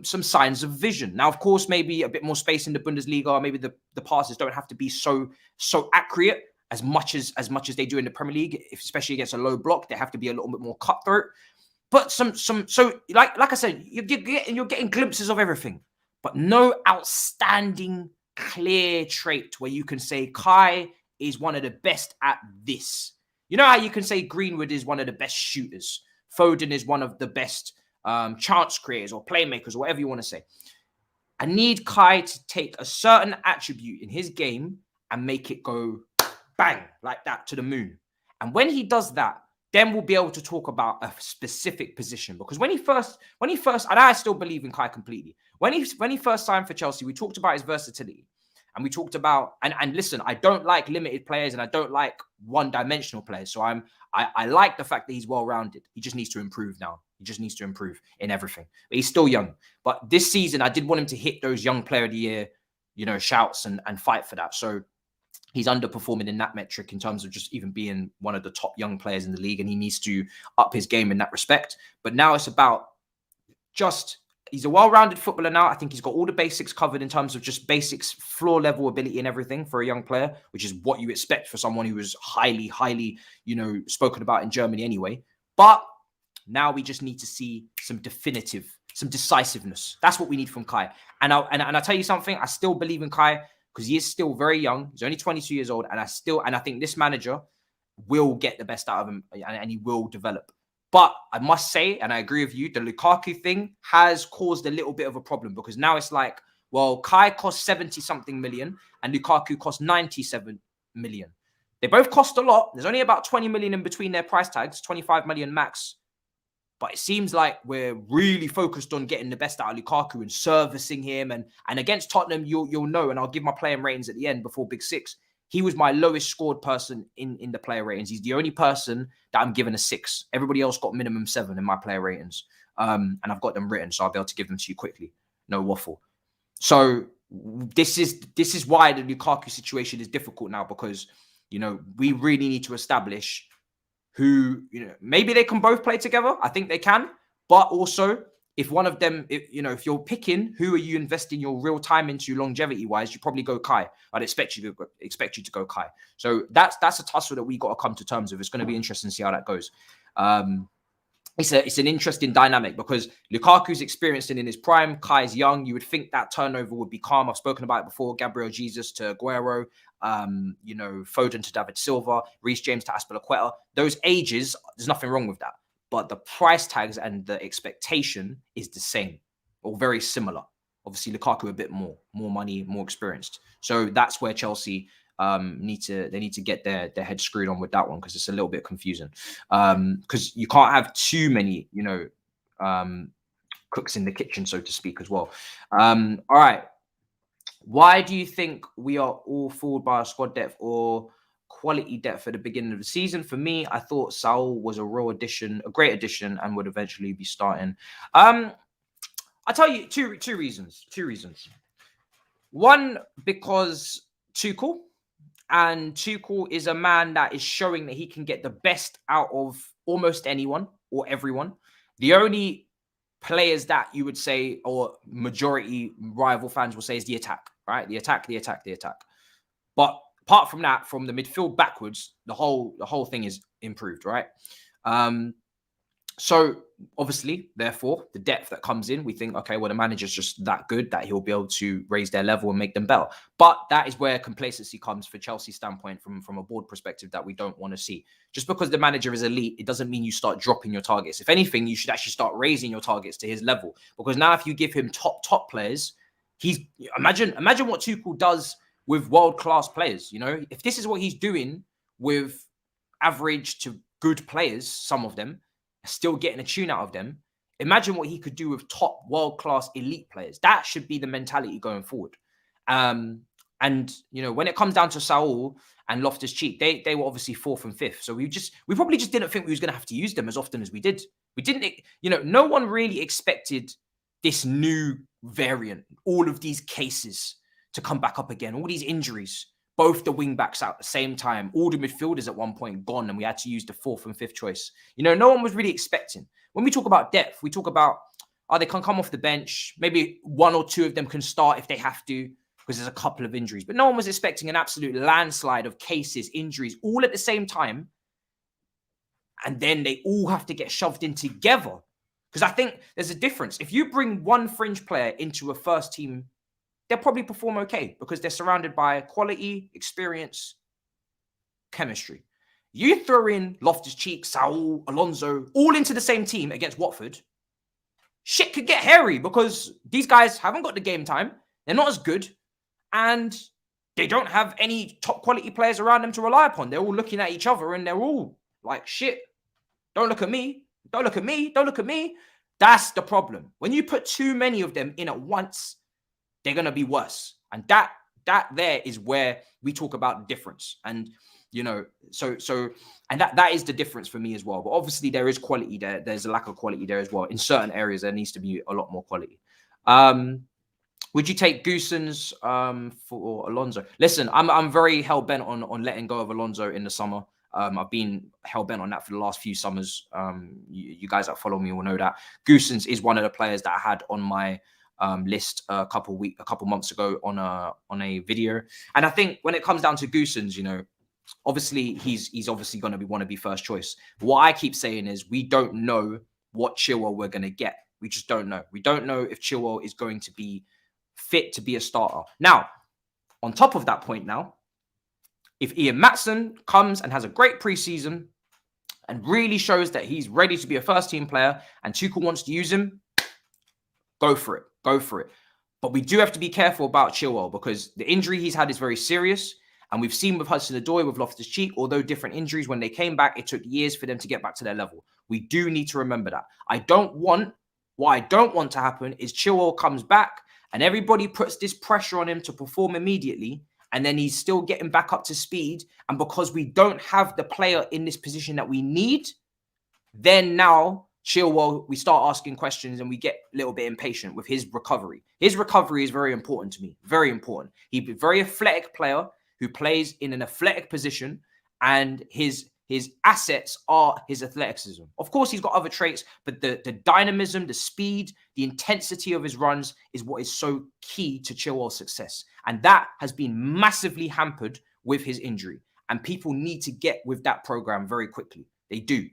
Speaker 1: signs of vision. Now, of course, maybe a bit more space in the Bundesliga. Maybe the passes don't have to be so accurate as much as they do in the Premier League, especially against a low block. They have to be a little bit more cutthroat. But so like I said, you're getting glimpses of everything, but no outstanding clear trait where you can say Kai is one of the best at this. You know how you can say Greenwood is one of the best shooters, Foden is one of the best chance creators or playmakers or whatever you want to say. I need Kai to take a certain attribute in his game and make it go bang like that to the moon. And when he does that, then we'll be able to talk about a specific position. Because when he first, and I still believe in Kai completely. When he first signed for Chelsea, we talked about his versatility. And we talked about, and listen, I don't like limited players and I don't like one-dimensional players. So I like the fact that he's well-rounded. He just needs to improve now. He just needs to improve in everything. But he's still young. But this season, I did want him to hit those young player of the year, shouts and fight for that. So he's underperforming in that metric in terms of just even being one of the top young players in the league. And he needs to up his game in that respect. But now it's about he's a well-rounded footballer now. I think he's got all the basics covered in terms of just basics, floor level ability and everything for a young player, which is what you expect for someone who is highly, spoken about in Germany anyway. But now we just need to see some decisiveness. That's what we need from Kai. And I'll tell you something. I still believe in Kai because he is still very young. He's only 22 years old. And I think this manager will get the best out of him and he will develop. But I must say, and I agree with you, the Lukaku thing has caused a little bit of a problem because now it's like, well, Kai cost 70-something million and Lukaku cost 97 million. They both cost a lot. There's only about 20 million in between their price tags, 25 million max. But it seems like we're really focused on getting the best out of Lukaku and servicing him. And against Tottenham, you'll know, and I'll give my player ratings at the end before Big Six. He was my lowest scored person in the player ratings. He's the only person that I'm giving a 6. Everybody else got minimum 7 in my player ratings. And I've got them written, so I'll be able to give them to you quickly. No waffle. So this is why the Lukaku situation is difficult now because, we really need to establish who, maybe they can both play together. I think they can. But also, if one of them, if you're picking who are you investing your real time into longevity-wise, you probably go Kai. I'd expect you to go Kai. So that's a tussle that we got to come to terms with. It's going to be interesting to see how that goes. It's an interesting dynamic because Lukaku's experienced in his prime. Kai's young. You would think that turnover would be calm. I've spoken about it before. Gabriel Jesus to Aguero, Foden to David Silva, Reece James to Azpilicueta. Those ages, there's nothing wrong with that. But the price tags and the expectation is the same or very similar. Obviously, Lukaku a bit more money, more experienced. So that's where Chelsea need to get their head screwed on with that one because it's a little bit confusing. Because you can't have too many, cooks in the kitchen, so to speak, as well. All right. Why do you think we are all fooled by our squad depth or quality depth at the beginning of the season? For me, I thought Saul was a great addition, and would eventually be starting. I'll tell you two reasons. One, because Tuchel is a man that is showing that he can get the best out of almost anyone or everyone. The only players that you would say, or majority rival fans will say, is the attack, right? The attack. But apart from that, from the midfield backwards, the whole thing is improved, right? So obviously, therefore, the depth that comes in, we think, okay, well, the manager's just that good that he'll be able to raise their level and make them better. But that is where complacency comes for Chelsea's standpoint from a board perspective that we don't want to see. Just because the manager is elite, it doesn't mean you start dropping your targets. If anything, you should actually start raising your targets to his level. Because now if you give him top players, imagine what Tuchel does with world-class players. You know, if this is what he's doing with average to good players, some of them, still getting a tune out of them, imagine what he could do with top world-class elite players. That should be the mentality going forward. And, you know, when it comes down to Saul and Loftus-Cheek, they were obviously 4th and 5th. So we probably just didn't think we was going to have to use them as often as we did. We didn't, you know, no one really expected this new variant, all of these cases to come back up again, all these injuries, both the wing backs out at the same time, all the midfielders at one point gone, and we had to use the 4th and 5th choice. You know, no one was really expecting. When we talk about depth, we talk about, they can come off the bench. Maybe 1 or 2 of them can start if they have to, because there's a couple of injuries. But no one was expecting an absolute landslide of cases, injuries, all at the same time. And then they all have to get shoved in together. Because I think there's a difference. If you bring one fringe player into a first team, they'll probably perform okay because they're surrounded by quality, experience, chemistry. You throw in Loftus-Cheek, Saul, Alonso, all into the same team against Watford, shit could get hairy because these guys haven't got the game time. They're not as good. And they don't have any top quality players around them to rely upon. They're all looking at each other and they're all like, shit, don't look at me. Don't look at me. Don't look at me. That's the problem. When you put too many of them in at once, they're going to be worse. And that there is where we talk about the difference. And, you know, and that is the difference for me as well. But obviously there is quality there. There's a lack of quality there as well. In certain areas, there needs to be a lot more quality. Would you take Goossens for Alonso? Listen, I'm very hell-bent on letting go of Alonso in the summer. I've been hell-bent on that for the last few summers. You guys that follow me will know that. Goossens is one of the players that I had on my list a couple months ago on a video. And I think when it comes down to Goossens, you know, obviously he's obviously going to want to be first choice. What I keep saying is we don't know what Chilwell we're going to get. We just don't know. We don't know if Chilwell is going to be fit to be a starter. Now, on top of that point now, if Ian Maatsen comes and has a great preseason and really shows that he's ready to be a first team player and Tuchel wants to use him, go for it. Go for it. But we do have to be careful about Chilwell because the injury he's had is very serious. And we've seen with Hudson-Odoi, with Loftus-Cheek, although different injuries, when they came back, it took years for them to get back to their level. We do need to remember that. What I don't want to happen is Chilwell comes back and everybody puts this pressure on him to perform immediately. And then he's still getting back up to speed. And because we don't have the player in this position that we need, then now Chilwell, we start asking questions and we get a little bit impatient with his recovery. His recovery is very important to me. Very important. He's a very athletic player who plays in an athletic position, and his assets are his athleticism. Of course, he's got other traits, but the dynamism, the speed, the intensity of his runs is what is so key to Chilwell's success. And that has been massively hampered with his injury. And people need to get with that program very quickly. They do.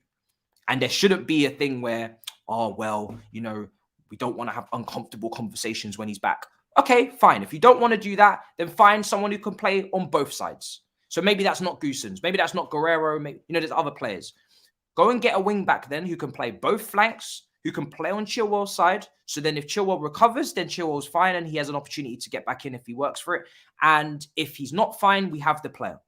Speaker 1: And there shouldn't be a thing where, oh, well, you know, we don't want to have uncomfortable conversations when he's back. Okay, fine. If you don't want to do that, then find someone who can play on both sides. So maybe that's not Goossens. Maybe that's not Guerrero. Maybe, you know, there's other players. Go and get a wing back then who can play both flanks, who can play on Chilwell's side. So then if Chilwell recovers, then Chilwell's fine and he has an opportunity to get back in if he works for it. And if he's not fine, we have the player.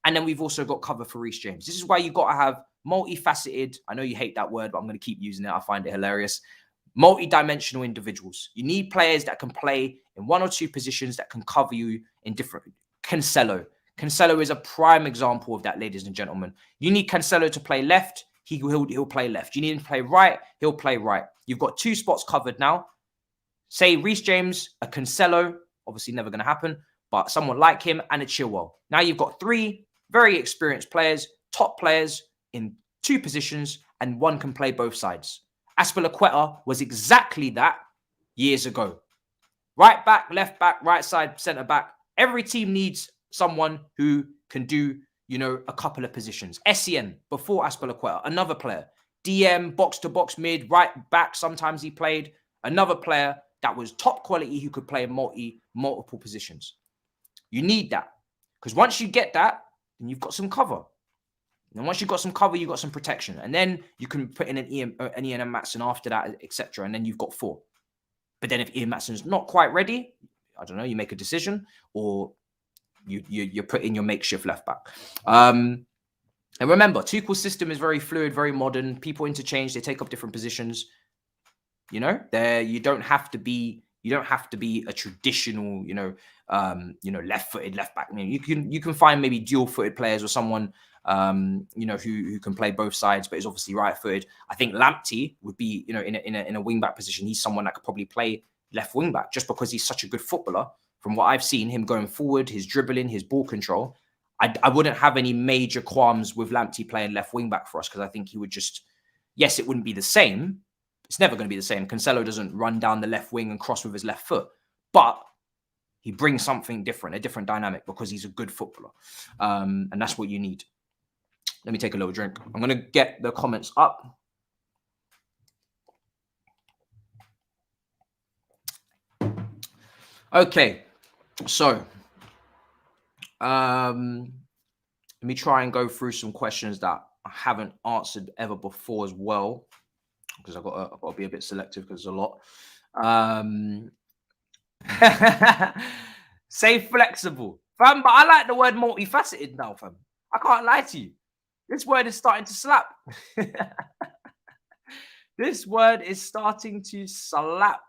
Speaker 1: And then we've also got cover for Reece James. This is why you've got to have multifaceted, I know you hate that word, but I'm going to keep using it. I find it hilarious. Multi-dimensional individuals. You need players that can play in 1 or 2 positions that can cover you in different. Cancelo is a prime example of that, ladies and gentlemen. You need Cancelo to play left, he'll play left. You need him to play right, he'll play right. You've got 2 spots covered now. Say Reece James, a Cancelo, obviously never going to happen, but someone like him and a Chilwell. Now you've got 3 very experienced players, top players in 2 positions, and one can play both sides. Azpilicueta was exactly that years ago. Right back, left back, right side, centre back. Every team needs someone who can do, you know, a couple of positions. Essien, before Azpilicueta, another player. DM, box-to-box mid, right back, sometimes he played. Another player that was top quality who could play multiple positions. You need that. Because once you get that, then you've got some cover. And once you've got some cover, you've got some protection. And then you can put in an Ian and Matson after that, etc. And then you've got 4. But then if Ian Matson's not quite ready, I don't know, you make a decision or you put in your makeshift left back. And remember, Tuchel's system is very fluid, very modern. People interchange, they take up different positions. You know, you don't have to be a traditional, left-footed left back. I mean, you can find maybe dual-footed players or someone who can play both sides, but is obviously right-footed. I think Lamptey would be, in a wing-back position. He's someone that could probably play left wing-back just because he's such a good footballer. From what I've seen, him going forward, his dribbling, his ball control, I wouldn't have any major qualms with Lamptey playing left wing-back for us because I think he would just, yes, it wouldn't be the same. It's never going to be the same. Cancelo doesn't run down the left wing and cross with his left foot, but he brings something different, a different dynamic because he's a good footballer. And that's what you need. Let me take a little drink. I'm going to get the comments up. Okay. So, let me try and go through some questions that I haven't answered ever before as well, because I've got to be a bit selective because there's a lot. Say flexible, fam, but I like the word multifaceted now, fam. I can't lie to you. This word is starting to slap. This word is starting to slap.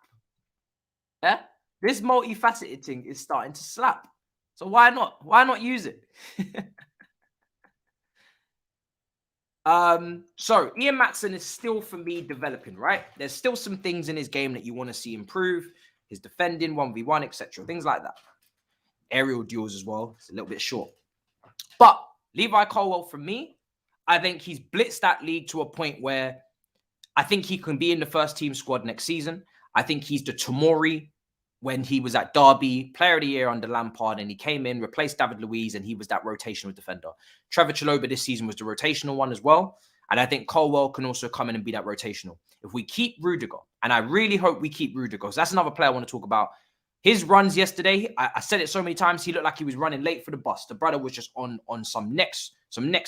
Speaker 1: Yeah? This multifaceted thing is starting to slap. So why not? Why not use it? So Ian Maatsen is still, for me, developing, right? There's still some things in his game that you want to see improve. His defending, 1v1, etc. Things like that. Aerial duels as well. It's a little bit short. But Levi Colwill, for me, I think he's blitzed that league to a point where I think he can be in the first team squad next season. I think he's the Tomori when he was at Derby, player of the year under Lampard, and he came in, replaced David Luiz, and he was that rotational defender. Trevor Chalobah this season was the rotational one as well. And I think Colwill can also come in and be that rotational. If we keep Rudiger, and I really hope we keep Rudiger, because that's another player I want to talk about. His runs yesterday, I said it so many times, he looked like he was running late for the bus. The brother was just on some next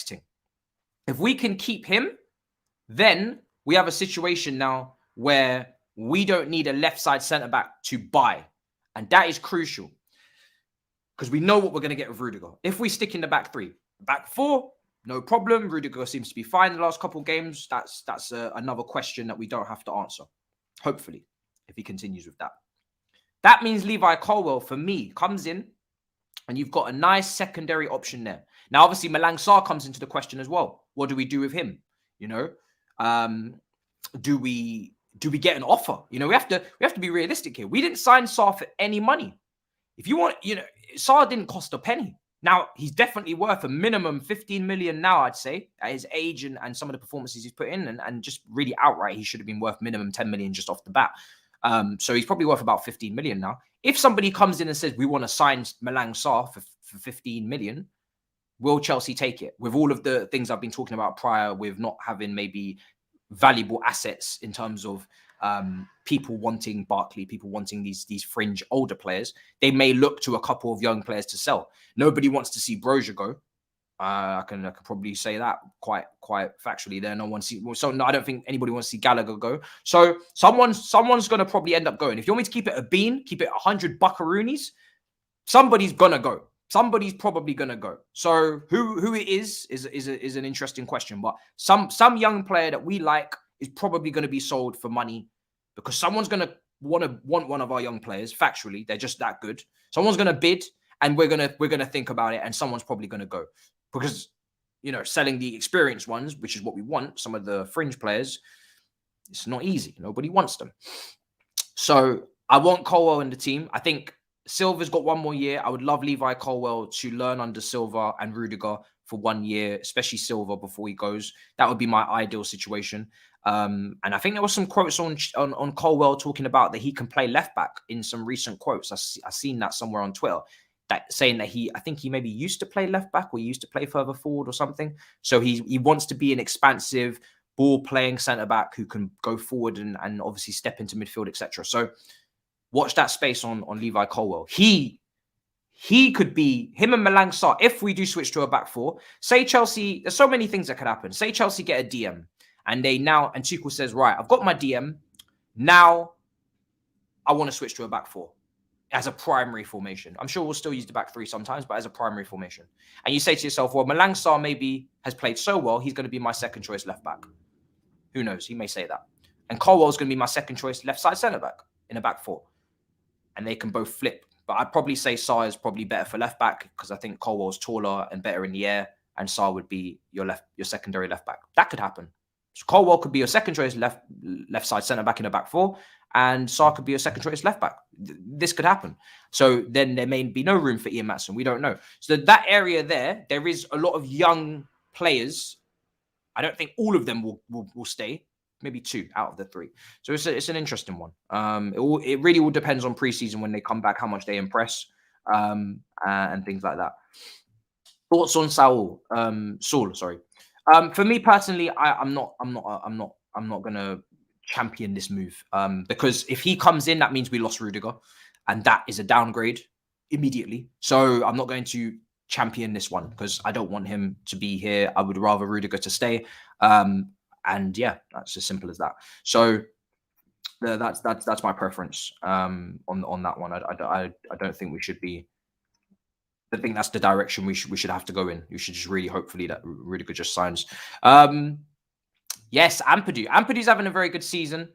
Speaker 1: thing. If we can keep him, then we have a situation now where we don't need a left side centre-back to buy. And that is crucial. Because we know what we're going to get with Rudiger. If we stick in the back 3, back 4, no problem. Rudiger seems to be fine the last couple of games. That's another question that we don't have to answer. Hopefully, if he continues with that. That means Levi Colwill, for me, comes in and you've got a nice secondary option there. Now, obviously, Malang Sarr comes into the question as well. What do we do with him? You know, do we get an offer? You know, we have to be realistic here. We didn't sign Sarr for any money. If you want, you know, Sarr didn't cost a penny. Now, he's definitely worth a minimum 15 million now, I'd say, at his age and some of the performances he's put in. And just really outright, he should have been worth minimum 10 million just off the bat. So he's probably worth about 15 million now. If somebody comes in and says, we want to sign Malang Sarr for 15 million, will Chelsea take it? With all of the things I've been talking about prior, with not having maybe valuable assets in terms of people wanting Barkley, people wanting these fringe older players, they may look to a couple of young players to sell. Nobody wants to see Brozier go. I can probably say that quite factually there. No one see, so no, I don't think anybody wants to see Gallagher go. So someone's going to probably end up going. If you want me to keep it a bean, keep it 100 buckaroonies, somebody's going to go. Somebody's probably going to go. So who it is an interesting question. But some young player that we like is probably going to be sold for money because someone's going to want one of our young players. Factually, they're just that good. Someone's going to bid, and we're going to think about it, and someone's probably going to go because, you know, selling the experienced ones, which is what we want, some of the fringe players, it's not easy. Nobody wants them. So I want Colwill in the team. I think Silva's got one more year. I would love Levi Colwill to learn under Silva and Rudiger for 1 year, especially Silva before he goes. That would be my ideal situation. And I think there was some quotes on Colwell talking about that he can play left back in some recent quotes. I seen that somewhere on Twitter, that saying that I think he maybe used to play left back or used to play further forward or something. So he wants to be an expansive ball playing centre back who can go forward and obviously step into midfield, etc. So watch that space on Levi Colwell. He could be, him and Malang Sarr, if we do switch to a back four. Say Chelsea, there's so many things that could happen. Say Chelsea get a DM and Tuchel says, right, I've got my DM. Now I want to switch to a back four as a primary formation. I'm sure we'll still use the back three sometimes, but as a primary formation. And you say to yourself, well, Malang Sarr maybe has played so well, he's going to be my second choice left back. Who knows? He may say that. And Colwell's going to be my second choice left side centre back in a back four. And they can both flip. But I'd probably say Sarr is probably better for left back because I think Colwell's taller and better in the air, and Sarr would be your secondary left back. That could happen. So Colwell could be your second choice left side centre back in a back four, and Sarr could be your second choice left back. This could happen. So then there may be no room for Ian Maatsen. We don't know. So that area there is a lot of young players. I don't think all of them will stay. Maybe 2 out of the 3. So it's an interesting one. It really all depends on preseason when they come back, how much they impress, and things like that. Thoughts on Saul? Sorry. For me personally, I'm not gonna champion this move. Because if he comes in, that means we lost Rudiger, and that is a downgrade immediately. So I'm not going to champion this one because I don't want him to be here. I would rather Rudiger to stay. And yeah, that's as simple as that. So that's my preference on that one. I don't think we should be. I think that's the direction we should have to go in. You should just really hopefully that Rudiger just signs. Yes, Ampadu. Ampadu's having a very good season.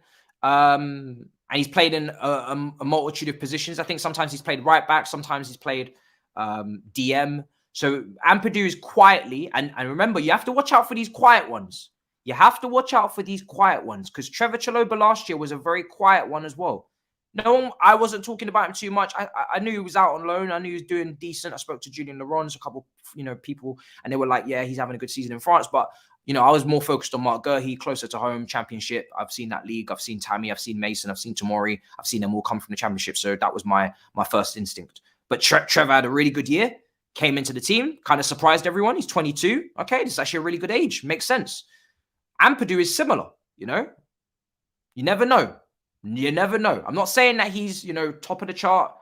Speaker 1: And he's played in a multitude of positions. I think sometimes he's played right back, sometimes he's played DM. So Ampadu is quietly, and remember, you have to watch out for these quiet ones. You have to watch out for these quiet ones because Trevor Chalobah last year was a very quiet one as well. I wasn't talking about him too much. I knew he was out on loan. I knew he was doing decent. I spoke to Julian Laurens, a couple, people, and they were like, yeah, he's having a good season in France. But, I was more focused on Marc Guehi, closer to home, Championship. I've seen that league. I've seen Tammy. I've seen Mason. I've seen Tomori. I've seen them all come from the Championship. So that was my first instinct. But Trevor had a really good year, came into the team, kind of surprised everyone. He's 22. Okay, this is actually a really good age. Makes sense. Ampadu is similar, You never know. You never know. I'm not saying that he's, top of the chart,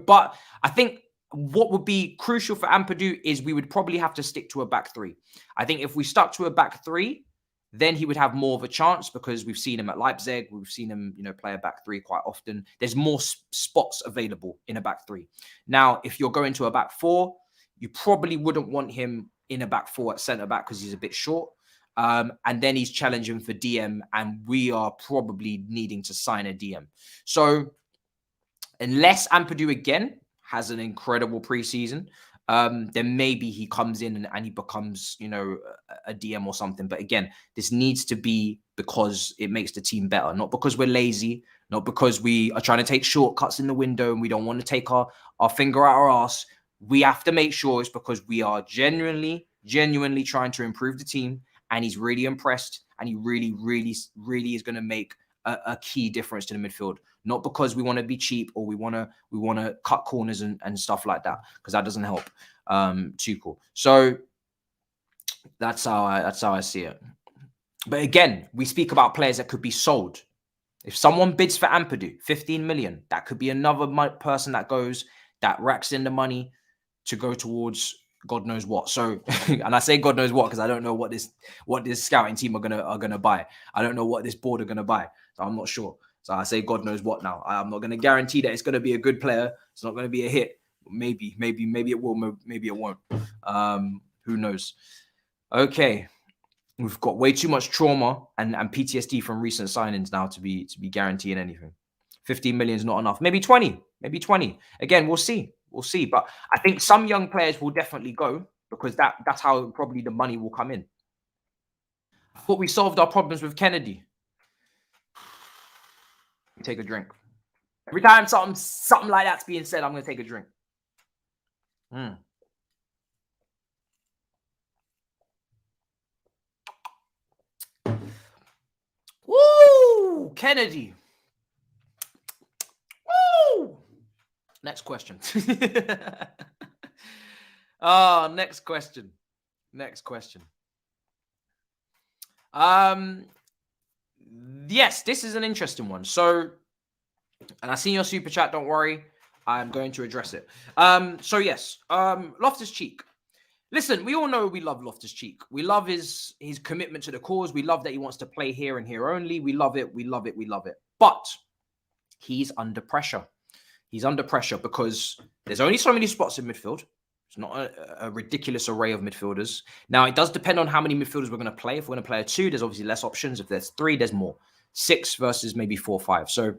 Speaker 1: but I think what would be crucial for Ampadu is we would probably have to stick to a back three. I think if we stuck to a back three, then he would have more of a chance because we've seen him at Leipzig. We've seen him, play a back three quite often. There's more spots available in a back three. Now, if you're going to a back four, you probably wouldn't want him in a back four at centre back because he's a bit short. And then he's challenging for DM, and we are probably needing to sign a DM. So unless Ampadu again has an incredible preseason, then maybe he comes in and he becomes, a DM or something. But again, this needs to be because it makes the team better, not because we're lazy, not because we are trying to take shortcuts in the window and we don't want to take our finger out our ass. We have to make sure it's because we are genuinely trying to improve the team. And he's really impressed, and he really, really, really is going to make a key difference to the midfield. Not because we want to be cheap or we want to cut corners and stuff like that, because that doesn't help Tuchel. So that's how I see it. But again, we speak about players that could be sold. If someone bids for Ampadu, 15 million, that could be another person that racks in the money to go towards God knows what. So, and I say God knows what because I don't know what this scouting team are gonna buy. I don't know what this board are gonna buy. So I'm not sure. So I say God knows what now. I'm not gonna guarantee that it's gonna be a good player. It's not gonna be a hit. Maybe it will. Maybe it won't. Who knows? Okay, we've got way too much trauma and PTSD from recent signings now to be guaranteeing anything. 15 million is not enough. Maybe 20. Again, we'll see. But I think some young players will definitely go because that's how probably the money will come in. I thought we solved our problems with Kennedy. Take a drink. Every time something like that's being said, I'm going to take a drink. Kennedy. Woo! Next question. Next question. Yes, this is an interesting one. So, and I seen your super chat, don't worry. I'm going to address it. So yes, Loftus-Cheek. Listen, we all know we love Loftus-Cheek. We love his commitment to the cause. We love that he wants to play here and here only. We love it. But he's under pressure. He's under pressure because there's only so many spots in midfield. It's not a ridiculous array of midfielders. Now, it does depend on how many midfielders we're going to play. If we're going to play a 2, there's obviously less options. If there's 3, there's more. 6 versus maybe 4, 5. So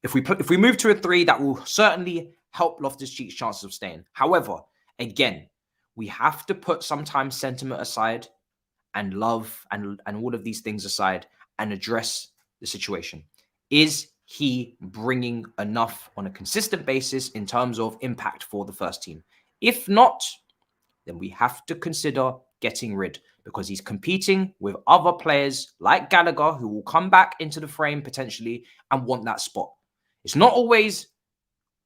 Speaker 1: if we move to a 3, that will certainly help Loftus-Cheek's chances of staying. However, again, we have to put sometimes sentiment aside and love and all of these things aside and address the situation. Is he bringing enough on a consistent basis in terms of impact for the first team? If not, then we have to consider getting rid, because he's competing with other players like Gallagher, who will come back into the frame potentially and want that spot. It's not always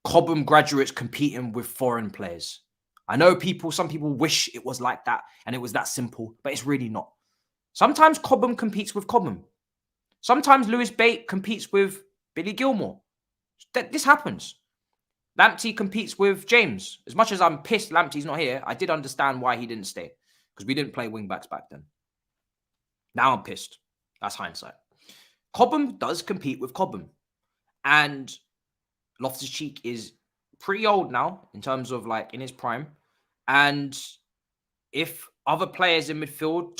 Speaker 1: Cobham graduates competing with foreign players. I know some people wish it was like that and it was that simple, but it's really not. Sometimes Cobham competes with Cobham. Sometimes Lewis Bate competes with Billy Gilmore. This happens. Lamptey competes with James. As much as I'm pissed Lamptey's not here, I did understand why he didn't stay, because we didn't play wing backs back then. Now I'm pissed. That's hindsight. Cobham does compete with Cobham. And Loftus-Cheek is pretty old now in terms of like in his prime. And if other players in midfield,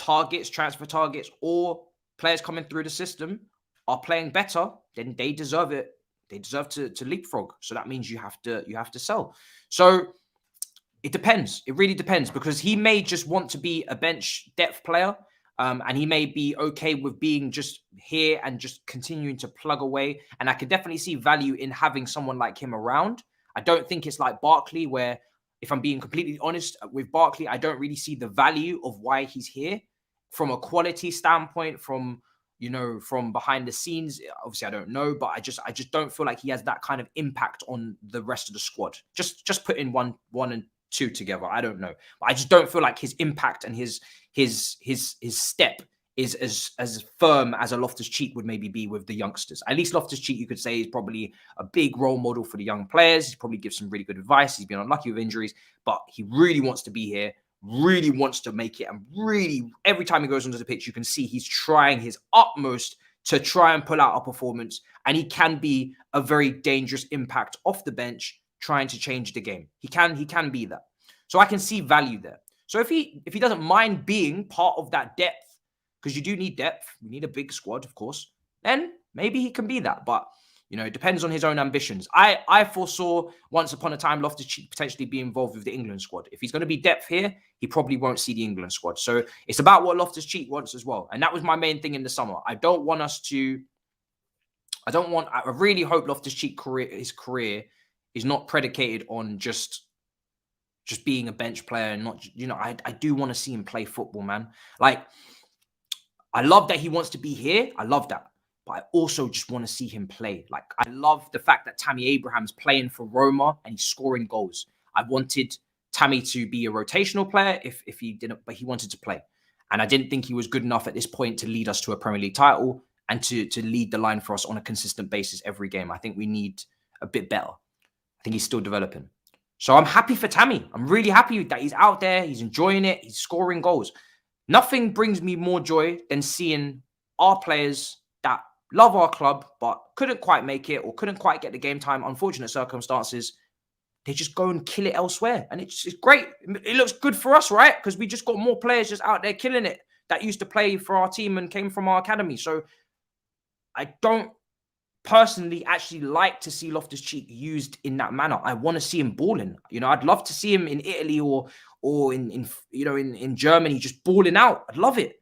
Speaker 1: transfer targets, or players coming through the system are playing better, then they deserve it. They deserve to leapfrog. So that means you have to sell. So it depends. It really depends, because he may just want to be a bench depth player. And he may be okay with being just here and just continuing to plug away. And I could definitely see value in having someone like him around. I don't think it's like Barkley, where, if I'm being completely honest with Barkley, I don't really see the value of why he's here from a quality standpoint, from behind the scenes. Obviously, I don't know, but I just don't feel like he has that kind of impact on the rest of the squad. Just put in one and 2 together. I don't know, but I just don't feel like his impact and his step is as firm as a Loftus-Cheek would maybe be with the youngsters. At least Loftus-Cheek, you could say, is probably a big role model for the young players. He probably gives some really good advice. He's been unlucky with injuries, but he really wants to be here, really wants to make it. And really, every time he goes onto the pitch, you can see he's trying his utmost to try and pull out a performance. And he can be a very dangerous impact off the bench, trying to change the game. He can be that. So I can see value there. So if he doesn't mind being part of that depth, because you do need depth, we need a big squad, of course, then maybe he can be that. But, it depends on his own ambitions. I foresaw once upon a time Loftus-Cheek potentially be involved with the England squad. If he's going to be depth here, he probably won't see the England squad. So it's about what Loftus-Cheek wants as well. And that was my main thing in the summer. I really hope Loftus-Cheek his career is not predicated on just being a bench player and not, I do want to see him play football, man. Like, I love that he wants to be here. I love that. But I also just want to see him play. Like, I love the fact that Tammy Abraham's playing for Roma and he's scoring goals. I wanted Tammy to be a rotational player if he didn't, but he wanted to play. And I didn't think he was good enough at this point to lead us to a Premier League title and to lead the line for us on a consistent basis every game. I think we need a bit better. I think he's still developing. So I'm happy for Tammy. I'm really happy that he's out there. He's enjoying it. He's scoring goals. Nothing brings me more joy than seeing our players that love our club but couldn't quite make it or couldn't quite get the game time, unfortunate circumstances. They just go and kill it elsewhere. And it's great. It looks good for us, right? Because we just got more players just out there killing it that used to play for our team and came from our academy. So I don't personally actually like to see Loftus-Cheek used in that manner. I want to see him balling. I'd love to see him in Italy or in Germany just balling out. I'd love it.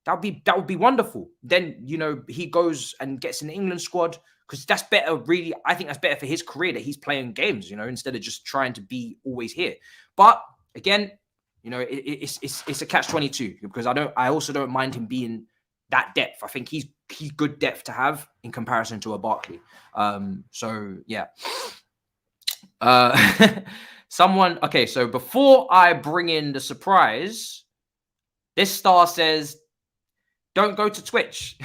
Speaker 1: That would be wonderful. Then, he goes and gets in the England squad, because that's better, really. I think that's better for his career that he's playing games, instead of just trying to be always here. But again, it's a catch-22, because I also don't mind him being that depth. I think he's good depth to have in comparison to a Barkley. So yeah. Okay, so before I bring in the surprise, this star says, don't go to Twitch.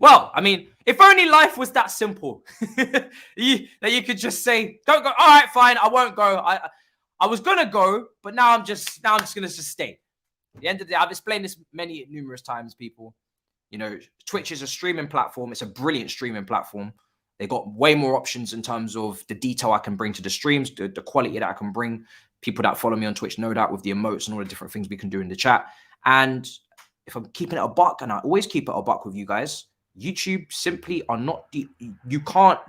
Speaker 1: Well, I mean, if only life was that simple. that you could just say, don't go. All right, fine, I won't go. I was gonna go, but now I'm just gonna stay. At the end of the day, I've explained this numerous times, people. You know, Twitch is a streaming platform. It's a brilliant streaming platform. They got way more options in terms of the detail I can bring to the streams, the quality that I can bring. People that follow me on Twitch know that, with the emotes and all the different things we can do in the chat. And if I'm keeping it a buck, and I always keep it a buck with you guys, YouTube simply are not. You can't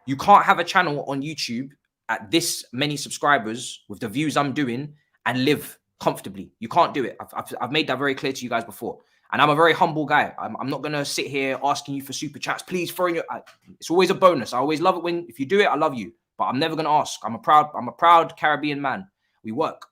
Speaker 1: have a channel on YouTube at this many subscribers with the views I'm doing and live comfortably. You can't do it. I've made that very clear to you guys before. And I'm a very humble guy. I'm not going to sit here asking you for super chats. Please throw in your... It's always a bonus. I always love it if you do it, I love you. But I'm never going to ask. I'm a proud Caribbean man. We work.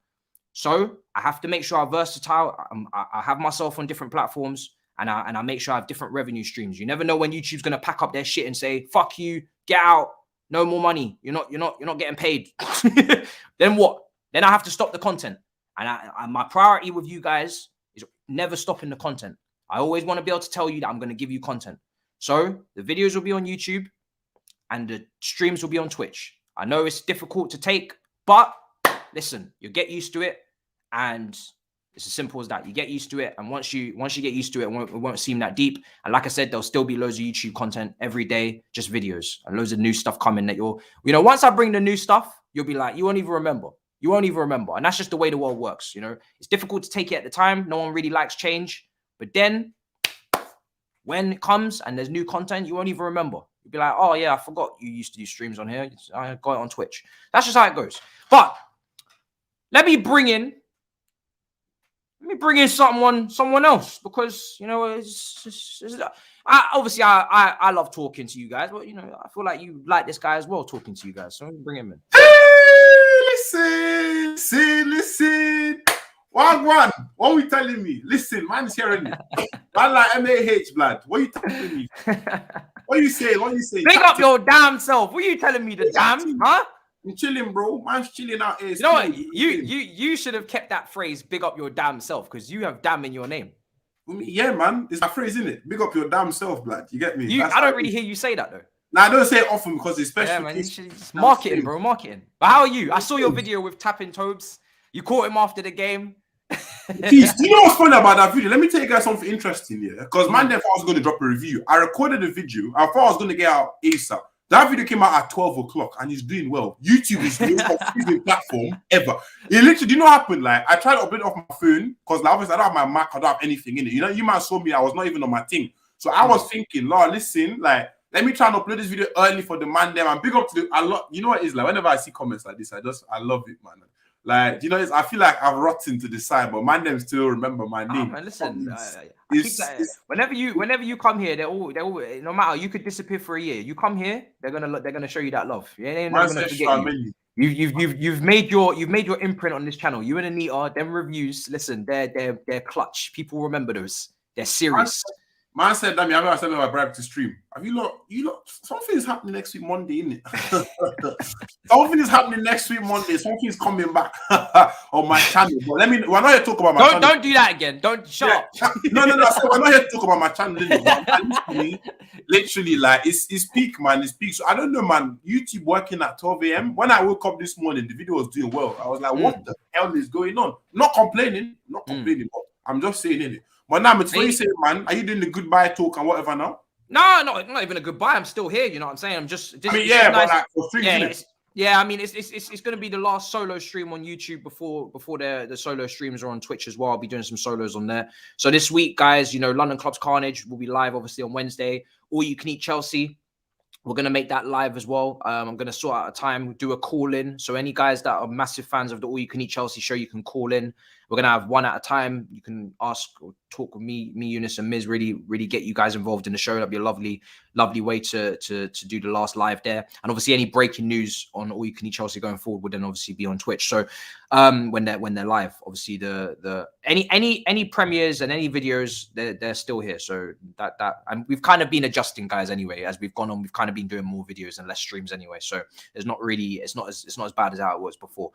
Speaker 1: So I have to make sure I'm versatile. I have myself on different platforms, and I make sure I have different revenue streams. You never know when YouTube's going to pack up their shit and say, fuck you, get out, no more money. You're not getting paid. Then what? Then I have to stop the content. And my priority with you guys is never stopping the content. I always want to be able to tell you that I'm going to give you content. So the videos will be on YouTube and the streams will be on Twitch. I know it's difficult to take, but listen, you'll get used to it. And it's as simple as that. You get used to it. And once you get used to it, it won't seem that deep. And like I said, there'll still be loads of YouTube content every day, just videos and loads of new stuff coming that once I bring the new stuff, you'll be like, you won't even remember. You won't even remember. And that's just the way the world works. You know, it's difficult to take it at the time. No one really likes change. But then when it comes and there's new content, you won't even remember. You'll be like, oh yeah, I forgot you used to do streams on here. I got it on Twitch. That's just how it goes. But let me bring in someone else, because, you know, I love talking to you guys, but, you know, I feel like you like this guy as well, talking to you guys. So let me bring him in.
Speaker 2: Listen. One. What are we telling me? Listen, man is hearing me. Man like MAH, blood. What are you telling me? What are you saying?
Speaker 1: Big up your damn self. What are you telling me? The damn, huh?
Speaker 2: I'm chilling, bro. Man's chilling out here.
Speaker 1: You know what? You should have kept that phrase, big up your damn self, because you have damn in your name.
Speaker 2: Yeah, man. It's my phrase, isn't it? Big up your damn self, blood. You get me?
Speaker 1: I don't really hear you say that, though.
Speaker 2: Nah, I don't say it often because it's special.
Speaker 1: Yeah, man. It's marketing, bro. Marketing. But how are you? I saw your video with Tapping Tobes. You caught him after the game.
Speaker 2: Please, do you know what's funny about that video? Let me tell you guys something interesting here. Because man, then I was going to drop a review. I recorded a video. I thought I was going to get out ASAP. That video came out at 12 o'clock and he's doing well. YouTube is the most confusing platform ever. It literally, do you know what happened? Like, I tried to upload it off my phone because like, obviously I don't have my Mac, I don't have anything in it. You know, you might have saw me, I was not even on my thing. So I was thinking, Lord, listen, like, let me try and upload this video early for the man them and big up to you know what it is, like, whenever I see comments like this, I love it, man. Like, you know, I feel like I've rotten to the side, but man them still remember my name.
Speaker 1: Man, listen, whenever you come here, they're all no matter, you could disappear for a year. You come here, they're gonna show you that love. They're not gonna forget you. You've made your imprint on this channel. You and Anita, them reviews, listen, they're clutch. People remember those. They're serious.
Speaker 2: Man said, Damn, I'm gonna send my bribe to stream. Have you lot, something is happening next week Monday, isn't it? Something is happening next week Monday. Something is coming back on my channel. But we're not here to talk about my channel.
Speaker 1: Don't do that again. Don't shut up.
Speaker 2: No. So we're not here to talk about my channel. Literally, like it's peak, man. It's peak. So I don't know, man. YouTube working at 12 a.m. When I woke up this morning, the video was doing well. I was like, what the hell is going on? Not complaining, but I'm just saying it. But now, before you say, man, are you doing the goodbye talk and whatever now?
Speaker 1: No, not even a goodbye. I'm still here. You know what I'm saying? I'm just
Speaker 2: I mean, yeah, but like for 3 minutes.
Speaker 1: Yeah, I mean, it's going to be the last solo stream on YouTube before the solo streams are on Twitch as well. I'll be doing some solos on there. So this week, guys, you know, London Clubs Carnage will be live, obviously, on Wednesday. All You Can Eat Chelsea. We're going to make that live as well. I'm going to sort out a time, do a call-in. So any guys that are massive fans of the All You Can Eat Chelsea show, you can call in. We're going to have one at a time. You can ask or talk with me, Eunice and Miz, really get you guys involved in the show. That'd be a lovely way to do the last live there. And obviously any breaking news on All You Can Eat Chelsea going forward would then obviously be on Twitch. So when they're live, obviously the any premieres and any videos, they're still here. So that and we've kind of been adjusting, guys, anyway, as we've gone on. We've kind of been doing more videos and less streams anyway. So it's not as bad as how it was before.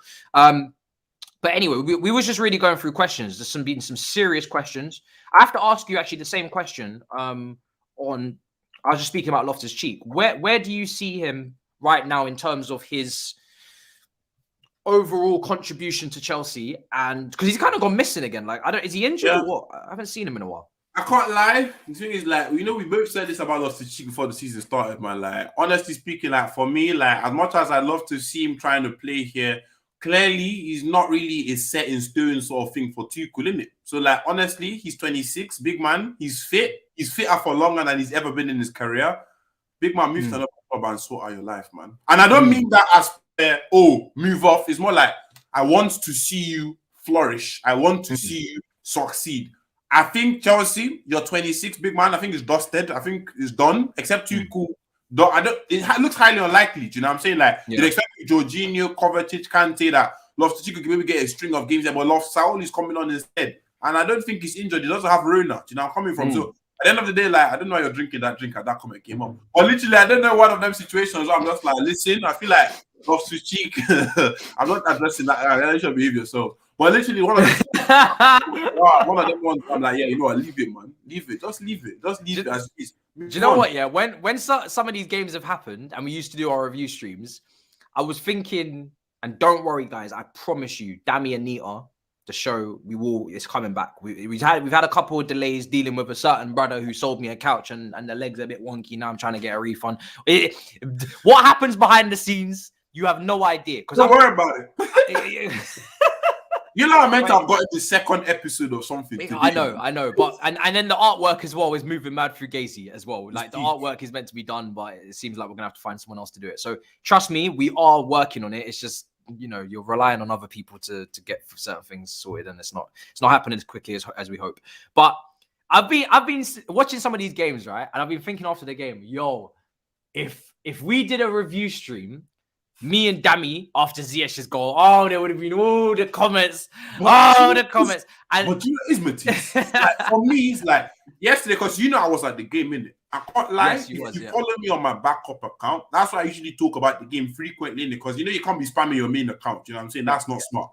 Speaker 1: But anyway, we was just really going through questions. There's been some serious questions. I have to ask you actually the same question. I was just speaking about Loftus-Cheek. Where do you see him right now in terms of his overall contribution to Chelsea? And because he's kind of gone missing again. Like, is he injured or what? I haven't seen him in a while.
Speaker 2: I can't lie. The thing is, like, we both said this about Loftus-Cheek before the season started, man. Like, honestly speaking, like, for me, like, as much as I'd love to see him trying to play here, clearly he's not really a set in stone sort of thing for Tuchel, innit? So, like, honestly, he's 26, big man. He's fit. He's fitter for longer than he's ever been in his career. Big man, move to another club and sort out your life, man. And I don't mean that as, move off. It's more like, I want to see you flourish. I want to see you succeed. I think Chelsea, you're 26, big man. I think it's dusted. I think it's done, except Tuchel. It looks highly unlikely. Do you know what I'm saying? Like, you'd expect Jorginho, Kovacic, Kante, that Loftus-Cheek could maybe get a string of games there, but Loftus-Cheek is coming on instead. And I don't think he's injured. He doesn't have Rona. Do you know where I'm coming from? So at the end of the day, like, I don't know why you're drinking that drink at that comment came up. Or literally, I don't know one of them situations where I'm just like, listen, I feel like Loftus-Cheek, I'm not addressing that. You should behave yourself. But literally, one of them ones, I'm like, yeah, you know what, leave it, man. Leave it. Just leave it. Just leave it as it is.
Speaker 1: Do you know what? Yeah, when some of these games have happened and we used to do our review streams, I was thinking, and don't worry, guys, I promise you, Dami and Nita, the show, it's coming back. We've had a couple of delays dealing with a certain brother who sold me a couch and the legs are a bit wonky. Now I'm trying to get a refund. What happens behind the scenes, you have no idea.
Speaker 2: Don't worry about it. You know, I meant to have gotten the second episode or something.
Speaker 1: I know. But and then the artwork as well is moving mad through Gazy as well. Like, the artwork is meant to be done, but it seems like we're gonna have to find someone else to do it. So trust me, we are working on it. It's just, you know, you're relying on other people to get certain things sorted, and it's not happening as quickly as we hope. But I've been watching some of these games, right? And I've been thinking after the game, if we did a review stream, me and Dami after Ziyech's goal, there would have been the comments. The comments. And
Speaker 2: but you know, it's Matisse. Like, for me, it's like yesterday, because you know I was at the game, innit? I can't lie. Yes, if you follow me on my backup account, that's why I usually talk about the game frequently, innit? Because you know you can't be spamming your main account. You know what I'm saying? That's not smart.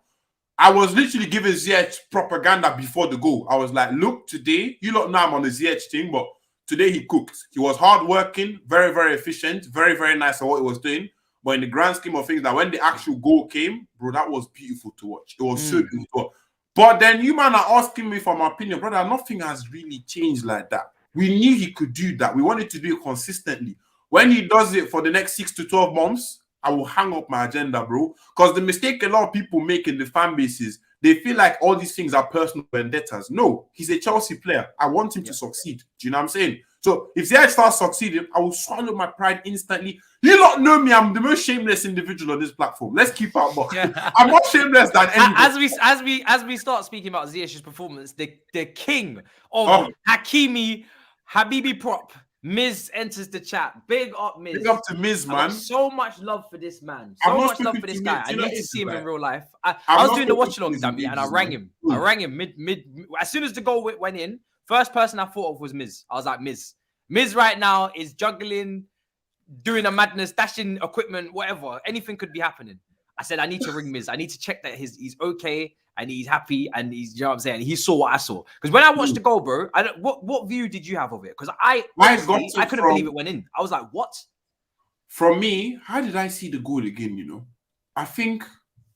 Speaker 2: I was literally giving Ziyech propaganda before the goal. I was like, look, today, you lot know I'm on the Ziyech thing, but today he cooked. He was hardworking, very, very efficient, very, very nice at what he was doing. But in the grand scheme of things, that when the actual goal came, bro, that was beautiful to watch. It was so beautiful. But then you man are asking me for my opinion, brother. Nothing has really changed like that. We knew he could do that. We wanted to do it consistently. When he does it for the next 6 to 12 months, I will hang up my agenda, bro. Because the mistake a lot of people make in the fan bases, they feel like all these things are personal vendettas. No, he's a Chelsea player. I want him to succeed. Do you know what I'm saying? So if Ziyech starts succeeding, I will swallow my pride instantly. You lot know me. I'm the most shameless individual on this platform. Let's keep our book. I'm more shameless than anybody.
Speaker 1: As we start speaking about Ziyech's performance, the king of Hakimi, Habibi Prop, Miz enters the chat. Big up, Miz.
Speaker 2: Big up to Miz, man.
Speaker 1: So much love for this man. So much love for this guy. I need to see him in real life. I was doing the watch along, Dammy, and I rang him. I rang him mid. As soon as the goal went in, first person I thought of was Miz. I was like, Miz. Miz right now is juggling, doing a madness, dashing equipment, whatever. Anything could be happening. I said, I need to ring Miz. I need to check that he's okay and he's happy and he's, you know what I'm saying? He saw what I saw. Because when I watched the goal, bro, what view did you have of it? Because I couldn't believe it went in. I was like, what?
Speaker 2: From me, how did I see the goal again, you know? I think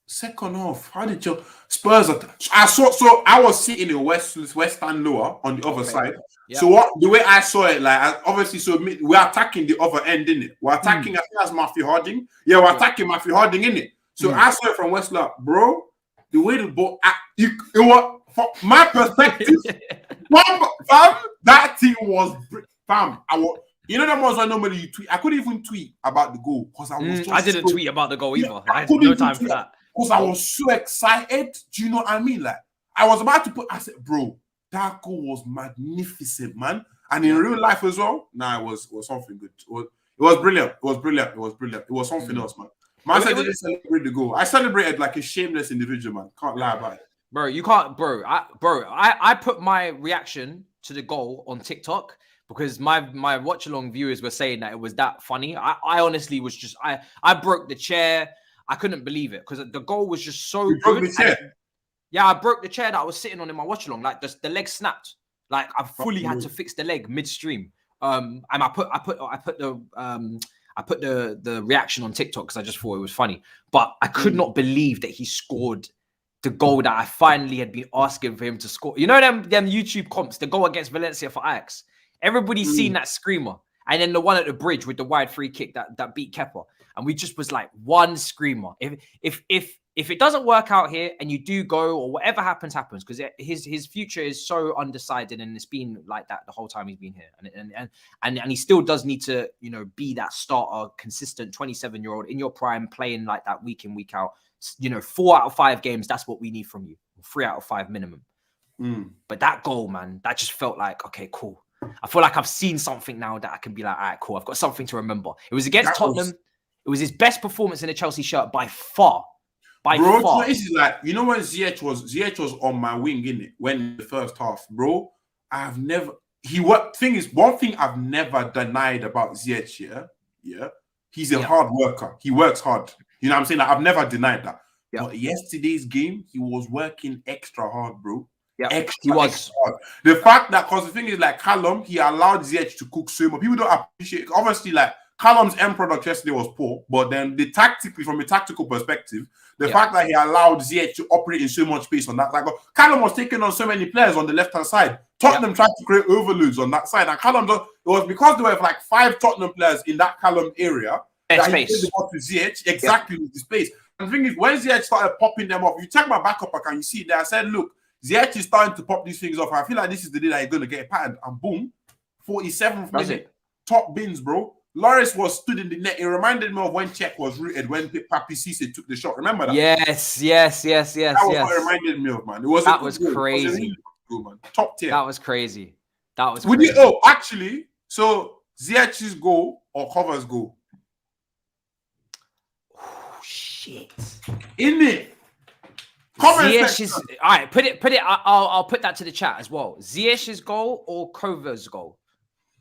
Speaker 2: second half. How did your Spurs? I was sitting in West Stand lower on the other side. Yep. So the way I saw it, like obviously, so we're attacking the other end, innit? We're attacking. I think that's Matthew Harding. Yeah, we're attacking Matthew Harding, innit? So I saw it from West Lower, bro. The way the ball, it was from my perspective, fam, that thing was fam. You know that was why normally you tweet. I couldn't even tweet about the goal because I was.
Speaker 1: I didn't tweet about the goal either. I had no time for that.
Speaker 2: Because I was so excited. Do you know what I mean? Like, I was about to put, I said, bro, That goal was magnificent, man. And in real life as well, it was something good. It was brilliant. It was brilliant. It was brilliant. It was something else, man. Man said they didn't celebrate the goal. I celebrated like a shameless individual, man. Can't lie about it.
Speaker 1: Bro, you can't, bro. I put my reaction to the goal on TikTok because my watch-along viewers were saying that it was that funny. I honestly was just, I broke the chair. I couldn't believe it because the goal was just so good. I broke the chair that I was sitting on in my watch-along. Like the leg snapped. Like I fully had to fix the leg midstream. And I put the reaction on TikTok because I just thought it was funny. But I could not believe that he scored the goal that I finally had been asking for him to score. You know them YouTube comps, the goal against Valencia for Ajax. Everybody's seen that screamer. And then the one at the bridge with the wide free kick that beat Kepa. And we just was like one screamer. If it doesn't work out here and you do go or whatever happens, because his future is so undecided and it's been like that the whole time he's been here. And he still does need to, be that starter, consistent 27-year-old in your prime, playing like that week in, week out. 4 out of 5 games, that's what we need from you. 3 out of 5 minimum. But that goal, man, that just felt like, okay, cool. I feel like I've seen something now that I can be like, all right, cool. I've got something to remember. It was against Tottenham. It was his best performance in a Chelsea shirt by far.
Speaker 2: Bro, this is like, when Ziyech was on my wing, innit? When in the first half, bro, one thing I've never denied about Ziyech, he's a hard worker. He works hard. You know what I'm saying? Like, I've never denied that. Yeah. But yesterday's game, he was working extra hard, bro.
Speaker 1: Yeah,
Speaker 2: extra hard. The fact that, because the thing is, like, Callum, he allowed Ziyech to cook so much. People don't appreciate it. Obviously, like, Callum's end product yesterday was poor, but then from a tactical perspective, the fact that he allowed Ziyech to operate in so much space on that side. Callum was taking on so many players on the left-hand side. Tottenham tried to create overloads on that side. And Callum, it was because there were like 5 Tottenham players in that Callum area that he played the ball to Ziyech exactly with the space. And the thing is, when Ziyech started popping them off, you check my backup account, you see there, I said, look, Ziyech is starting to pop these things off. I feel like this is the day that you're going to get a pattern. And boom, 47th minute, top bins, bro. Loris was stood in the net. It reminded me of when Czech was rooted, when Papi Cisse took the shot. Remember that? Yes. That was what it reminded me of, man.
Speaker 1: That was crazy. It was a really good, man. Top tier. That was crazy.
Speaker 2: Actually, so Ziyech's goal or Kova's goal?
Speaker 1: Oh, shit.
Speaker 2: In it.
Speaker 1: Ziyech is... All right, put it. I'll put that to the chat as well. Ziyech's goal or Kova's goal?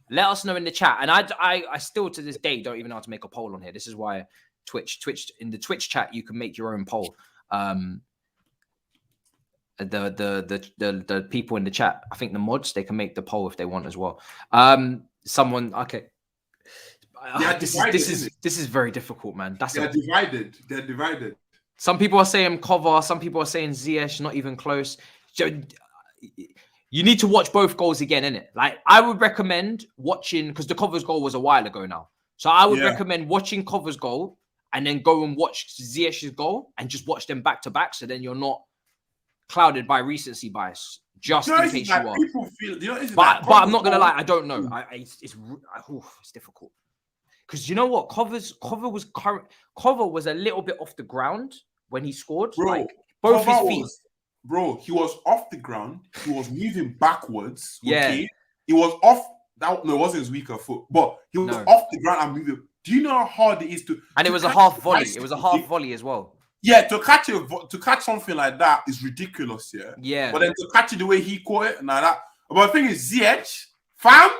Speaker 1: Let us know in the chat. And I still to this day don't even know how to make a poll on here. This is why Twitch in the Twitch chat you can make your own poll. The people in the chat, I think the mods, they can make the poll if they want as well. This is very difficult, man. They're
Speaker 2: divided.
Speaker 1: Some people are saying Kova, some people are saying Ziyech, not even close. You need to watch both goals again, innit? Like, I would recommend watching, because the Kova's goal was a while ago now. So I would recommend watching Kova's goal and then go and watch Ziyech's goal and just watch them back to back. So then you're not clouded by recency bias. Just in case you are.
Speaker 2: People feel,
Speaker 1: but I'm not going to lie, I don't know. It's difficult. Because you know what? Kova was a little bit off the ground when he scored.
Speaker 2: Bro,
Speaker 1: like, both his feet.
Speaker 2: Bro, he was off the ground. He was moving backwards.
Speaker 1: Yeah.
Speaker 2: Okay? He was off. No, it wasn't his weaker foot, but he was off the ground and moving. Do you know how hard it is to?
Speaker 1: And it was a half volley. It was a half volley as well.
Speaker 2: Yeah, to catch something like that is ridiculous. Yeah.
Speaker 1: Yeah.
Speaker 2: But then to catch it the way he caught it, that. But the thing is, Ziyech, fam.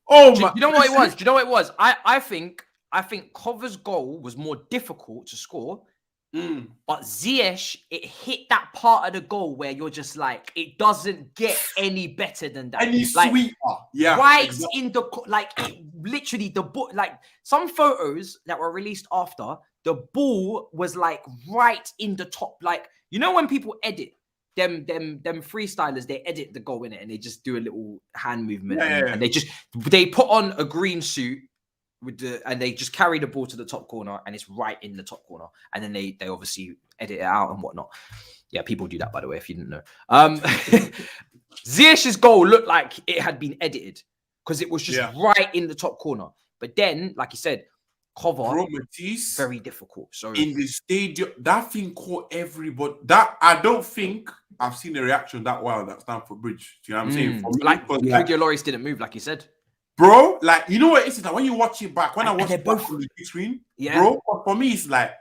Speaker 2: Oh my!
Speaker 1: You know what it was? Do you know what it was? I think Kova's goal was more difficult to score. But Ziyech, it hit that part of the goal where you're just like, it doesn't get any better than that.
Speaker 2: Any sweeter,
Speaker 1: in the literally the ball. Like some photos that were released after, the ball was like right in the top. Like, you know when people edit them freestylers, they edit the goal in it and they just do a little hand movement and they put on a green suit. And they just carry the ball to the top corner and it's right in the top corner. And then they obviously edit it out and whatnot. Yeah, people do that, by the way, if you didn't know. Ziyech's goal looked like it had been edited because it was just right in the top corner. But then, like you said, Kova, very difficult. So
Speaker 2: in the stadium, that thing caught everybody. That I don't think I've seen a reaction that wild at Stamford Bridge. Do you know what I'm saying? For me,
Speaker 1: Like Hugo Lloris didn't move, like you said.
Speaker 2: Bro, like, you know what it is that when you watch it back, when I watch it back on the big screen, bro, for me, it's like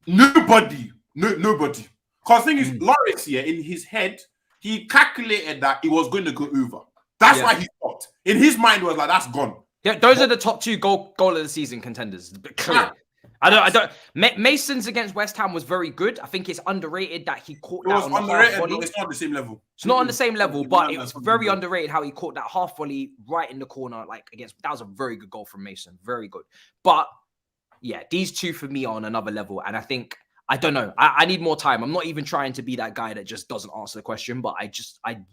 Speaker 2: nobody. Because the thing is, Lloris here, in his head, he calculated that it was going to go over. That's why he stopped. In his mind, it was like, that's gone.
Speaker 1: Yeah, those are the top 2 goal of the season contenders. Clear. I don't. Mason's against West Ham was very good. I think it's underrated that he caught that on the half volley.
Speaker 2: It's not the same level.
Speaker 1: It's not on the same level, but it was very underrated how he caught that half volley right in the corner. Like against, that was a very good goal from Mason. Very good. But yeah, these 2 for me are on another level, and I think I don't know. I need more time. I'm not even trying to be that guy that just doesn't answer the question, but I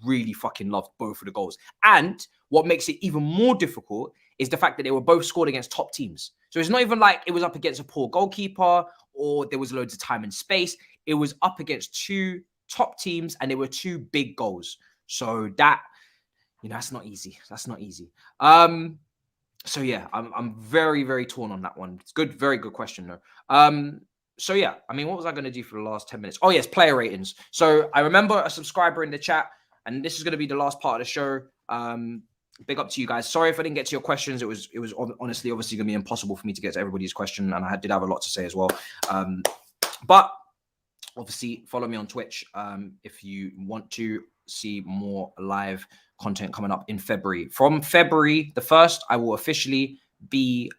Speaker 1: really fucking loved both of the goals. And what makes it even more difficult is the fact that they were both scored against top teams. So it's not even like it was up against a poor goalkeeper or there was loads of time and space. It was up against 2 top teams and there were 2 big goals. So that, that's not easy. That's not easy. So yeah, I'm very, very torn on that one. It's good, very good question though. So yeah, I mean, what was I going to do for the last 10 minutes? Oh yes, player ratings. So I remember a subscriber in the chat, and this is going to be the last part of the show. Big up to you guys. Sorry if I didn't get to your questions. It was honestly, obviously going to be impossible for me to get to everybody's question, and I did have a lot to say as well. But obviously, follow me on Twitch if you want to see more live content coming up in February. From February the 1st, I will officially be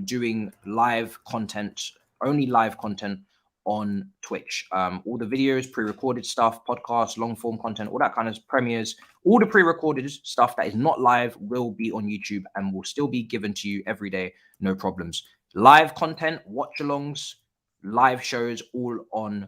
Speaker 1: doing live content, only live content on Twitch. All the videos, pre-recorded stuff, podcasts, long form content, all that kind of premieres, all the pre-recorded stuff that is not live will be on YouTube and will still be given to you every day, no problems. Live content, watch-alongs, live shows, all on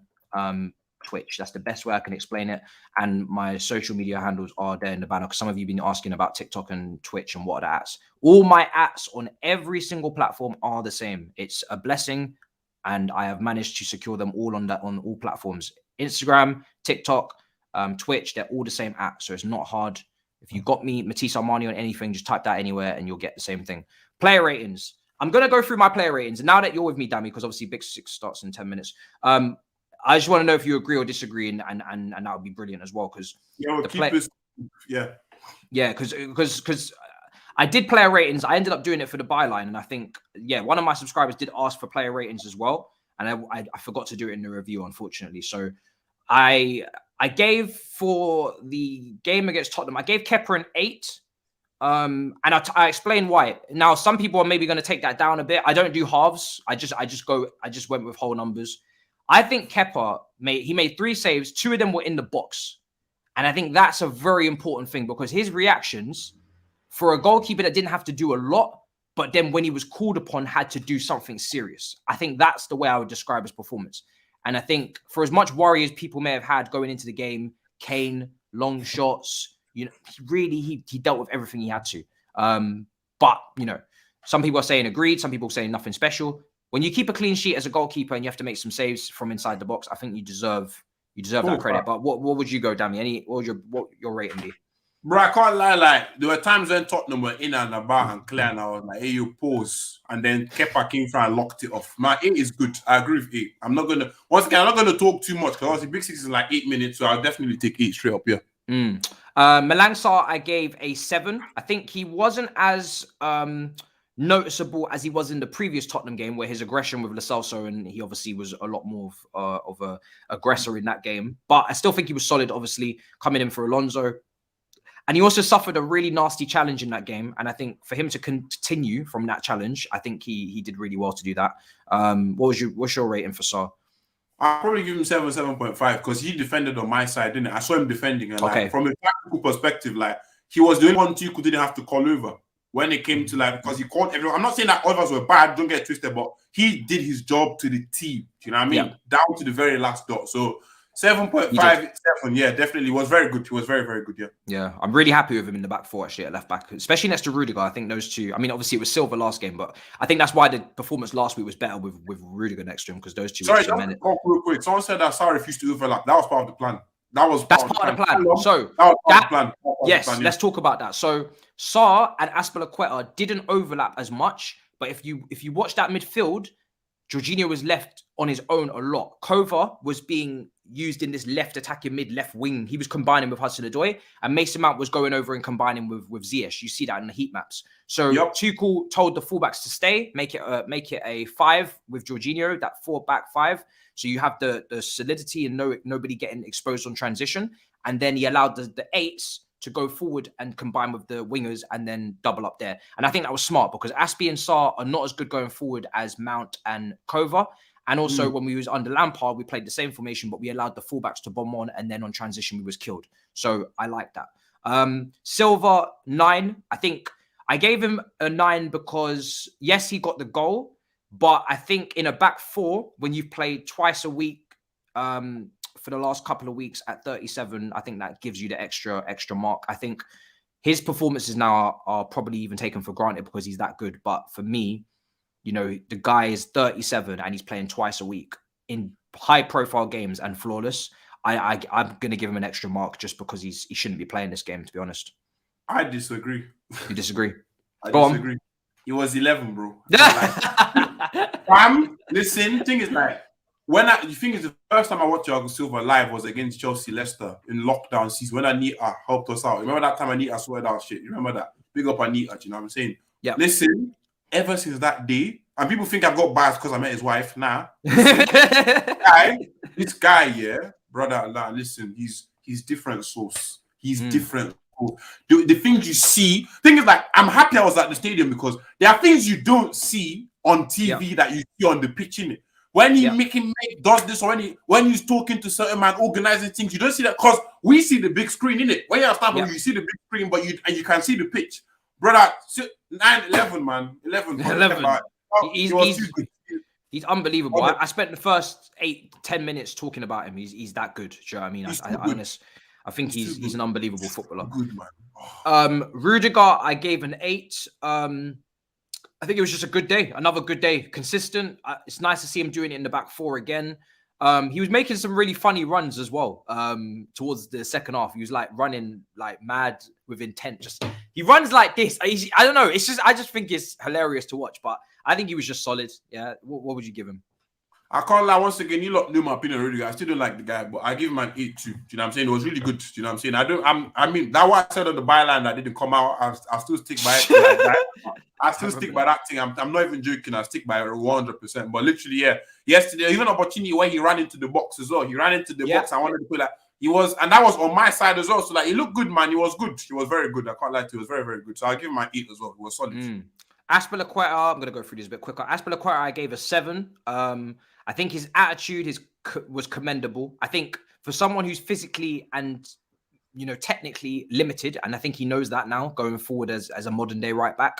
Speaker 1: Twitch. That's the best way I can explain it. And my social media handles are there in the banner because some of you have been asking about TikTok and Twitch and what are the ats. All my ats on every single platform are the same. It's a blessing, and I have managed to secure them all on all platforms. Instagram, TikTok, Twitch, they're all the same app, so it's not hard. If you got me, Matisse Armani on anything, just type that anywhere and you'll get the same thing. Player ratings. I'm going to go through my player ratings. And now that you're with me, Dammy, because obviously Big Six starts in 10 minutes, I just want to know if you agree or disagree, and that would be brilliant as well. Because because I did player ratings. I ended up doing it for the byline, and I think one of my subscribers did ask for player ratings as well, and I forgot to do it in the review, unfortunately. So I gave for the game against Tottenham, I gave Kepa an 8. And I explain why. Now, some people are maybe going to take that down a bit. I don't do halves. I just went with whole numbers. I think Kepa made 3 saves. 2 of them were in the box. And I think that's a very important thing because his reactions for a goalkeeper that didn't have to do a lot, but then when he was called upon, had to do something serious. I think that's the way I would describe his performance. And I think for as much worry as people may have had going into the game, Kane, long shots, he dealt with everything he had to. But, some people are saying agreed. Some people are saying nothing special. When you keep a clean sheet as a goalkeeper and you have to make some saves from inside the box, I think you deserve that credit. But what would you go, Dammy? What would your rating be?
Speaker 2: Bro, I can't lie. Like, there were times when Tottenham were in and about and clear, and I was like, hey, you pause. And then Kepa came through and locked it off. My 8 is good. I agree with 8. I'm not going to talk too much because obviously Big Six is like 8 minutes. So I'll definitely take 8 straight up, yeah.
Speaker 1: Malangsar, I gave a 7. I think he wasn't as noticeable as he was in the previous Tottenham game where his aggression with Lo Celso, and he obviously was a lot more of a aggressor in that game. But I still think he was solid, obviously, coming in for Alonso. And he also suffered a really nasty challenge in that game. And I think for him to continue from that challenge, I think he did really well to do that. What's your rating for Sarr?
Speaker 2: I'll probably give him 7.5 because he defended on my side, didn't it? I saw him defending. And from a tactical perspective, he was the only one Tuchel didn't have to call over when it came to because he called everyone. I'm not saying that others were bad, don't get it twisted, but he did his job to the T. Do you know what I mean? Yeah. Down to the very last dot. So 7.5, 7, yeah, definitely was very good. He was very, very good, yeah. Yeah,
Speaker 1: I'm really happy with him in the back 4, actually, at left back, especially next to Rudiger. I think those two, I mean, obviously it was Silva last game, but I think that's why the performance last week was better with Rudiger next to him, because those two...
Speaker 2: Sorry, real quick. Someone said that Sarr refused to overlap. That was part of the plan. That's part of the plan. So, let's talk about that. So, Sarr and Azpilicueta didn't overlap as much, but if you watch that midfield,
Speaker 1: Jorginho was left on his own a lot. Kova was being used in this left attacking mid, left wing. He was combining with Hudson-Odoi, and Mason Mount was going over and combining with Ziyech. You see that in the heat maps. So Tuchel told the fullbacks to stay, make it a 5 with Jorginho, that 4-back-5. So you have the solidity and nobody getting exposed on transition. And then he allowed the 8s to go forward and combine with the wingers and then double up there. And I think that was smart because Aspie and Sarr are not as good going forward as Mount and Kova. And also when we was under Lampard, we played the same formation, but we allowed the fullbacks to bomb on, and then on transition, we was killed. So I like that. Silva, 9. I think I gave him a 9 because, yes, he got the goal, but I think in a back 4, when you've played twice a week, for the last couple of weeks at 37, I think that gives you the extra mark. I think his performances now are probably even taken for granted because he's that good. But for me, you know, the guy is 37 and he's playing twice a week in high-profile games and flawless. I'm going to give him an extra mark just because he shouldn't be playing this game, to be honest.
Speaker 2: I disagree.
Speaker 1: You disagree?
Speaker 2: Go disagree. On. He was 11, bro. Listen, thing is like, you think it's the first time I watched Thiago Silva live was against Chelsea Leicester in lockdown season when Anita helped us out. Remember that time Anita sorted out shit? You remember that? Big up Anita, you know what I'm saying? Yeah. Listen, ever since that day, and people think I've got bias because I met his wife. Nah. This guy, yeah, brother, nah, listen, he's different sauce. He's different. The things you see, thing is like, I'm happy I was at the stadium because there are things you don't see on TV that you see on the pitch, innit? When he does this, or when he's talking to certain man, organizing things, you don't see that because we see the big screen, innit? When you're at Starbucks, you see the big screen, but you can see the pitch. Brother, 9-11, man. 11.
Speaker 1: He's unbelievable. I spent the first 8-10 minutes talking about him. He's that good. Do you know what I mean? I think he's an unbelievable footballer. Good, man. Rudiger, I gave an 8. I think it was just a good day. Another good day. Consistent. It's nice to see him doing it in the back 4 again. He was making some really funny runs as well towards the second half. He was like running like mad with intent. He runs like this. I don't know. I just think it's hilarious to watch. But I think he was just solid. Yeah. What would you give him?
Speaker 2: I can't lie. Once again, you lot knew my opinion already. I still don't like the guy, but I give him an 8 too. Do you know what I'm saying? It was really good. Do you know what I'm saying? I mean, that what I said on the byline that didn't come out. I still stick by it. I still stick by that thing. I'm not even joking. I stick by it 100%. But literally, yeah. Yesterday, even opportunity where he ran into the box as well. He ran into the box. I wanted to put that. And that was on my side as well. So like, he looked good, man. He was good. He was very good. I can't lie to you. He was very, very good. So I'll give him an 8 as well. It was solid.
Speaker 1: Azpilicueta, I'm going to go through this a bit quicker. Azpilicueta, I gave a 7. I think his attitude was commendable. I think for someone who's physically and, you know, technically limited, and I think he knows that now going forward as a modern day right back,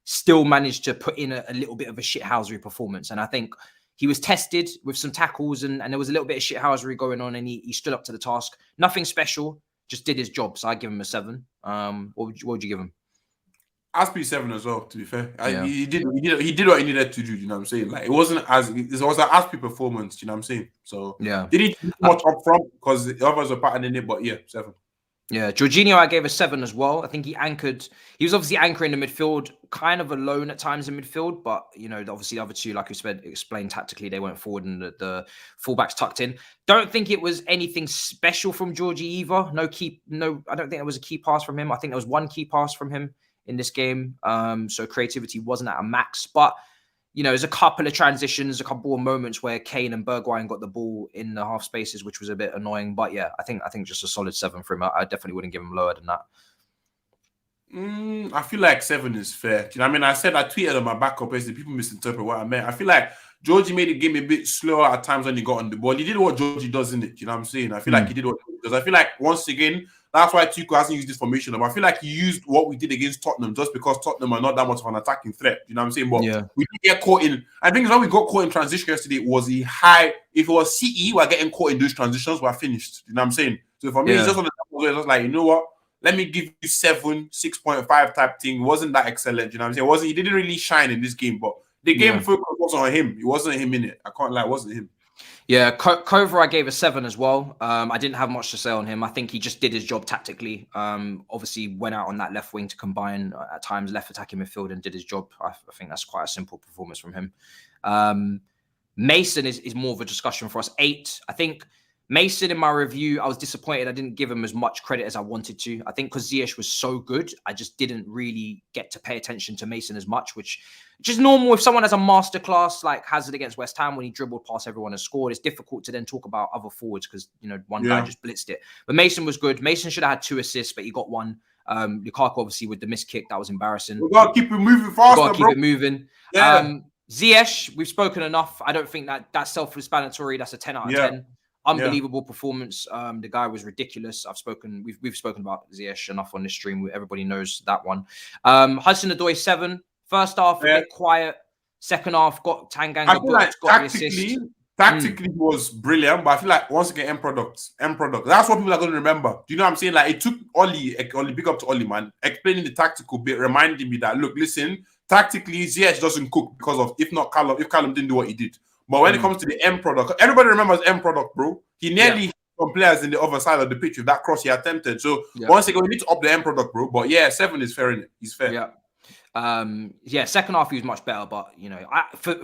Speaker 1: still managed to put in a little bit of a shithousery performance. And I think he was tested with some tackles and there was a little bit of shithousery going on and he stood up to the task. Nothing special, just did his job. So I give him a 7. What would you give him?
Speaker 2: Aspie 7 as well, to be fair. He did what he needed to do, you know what I'm saying? Like, it was an Aspie performance, you know what I'm saying? So, did he do much up front because the others were patterning it, but yeah, 7.
Speaker 1: Yeah, Jorginho, I gave a 7 as well. I think he was obviously anchoring the midfield, kind of alone at times in midfield, but, you know, obviously the other two, like we explained tactically, they went forward and the fullbacks tucked in. Don't think it was anything special from Georgie either. I don't think there was a key pass from him. I think there was one key pass from him in this game. So creativity wasn't at a max, but you know, there's a couple of transitions, a couple of moments where Kane and Bergwijn got the ball in the half spaces, which was a bit annoying. But yeah, I think just a solid 7 for him. I definitely wouldn't give him lower than that.
Speaker 2: I feel like 7 is fair. Do you know what I mean? I tweeted on my backup, basically people misinterpret what I meant. I feel like Georgie made the game a bit slower at times when he got on the ball. He did what Georgie does, in it. Do you know what I'm saying? I feel like he did what he does. I feel like once again, that's why Tuchel hasn't used this formation. But I feel like he used what we did against Tottenham just because Tottenham are not that much of an attacking threat. You know what I'm saying? But we did get caught in. I think when we got caught in transition yesterday, it was a high. If it was CE, we're getting caught in those transitions, we're finished. You know what I'm saying? So for me, it's just on the top, it's just like, you know what? Let me give you 7, 6.5 type thing. It wasn't that excellent. You know what I'm saying? He didn't really shine in this game, but the game focus wasn't on him. It wasn't him in it. I can't lie, it wasn't him.
Speaker 1: Yeah, Kova, I gave a 7 as well. I didn't have much to say on him. I think he just did his job tactically. Obviously, went out on that left wing to combine at times left attacking midfield and did his job. I think that's quite a simple performance from him. Mason is more of a discussion for us. 8. I think Mason, in my review, I was disappointed. I didn't give him as much credit as I wanted to. I think because Ziyech was so good, I just didn't really get to pay attention to Mason as much, which is normal. If someone has a masterclass like Hazard against West Ham when he dribbled past everyone and scored, it's difficult to then talk about other forwards because, you know, one guy just blitzed it. But Mason was good. Mason should have had 2 assists, but he got 1. Lukaku, obviously, with the missed kick, that was embarrassing.
Speaker 2: We got to keep it moving faster,
Speaker 1: Got to keep it moving.
Speaker 2: Yeah.
Speaker 1: Ziyech, we've spoken enough. I don't think that's self-explanatory. That's a 10 out of 10. Unbelievable performance. The guy was ridiculous. We've spoken about Ziyech enough on this stream. Everybody knows that one. Hudson-Odoi 7. First half, a bit quiet. Second half, got Tanganga booked, got the assist.
Speaker 2: Tactically was brilliant, but I feel like once again, end product. That's what people are going to remember. Do you know what I'm saying? Like, it took Ollie, big up to Ollie, man, explaining the tactical bit, reminding me that, look, listen, tactically, Ziyech doesn't cook because of, if Callum didn't do what he did. But when it comes to the end product, everybody remembers end product, bro. He nearly some players in the other side of the pitch with that cross he attempted. So once again, we need to up the end product, bro. But yeah, 7 is fair, innit? He's fair.
Speaker 1: Second half he was much better, but you know,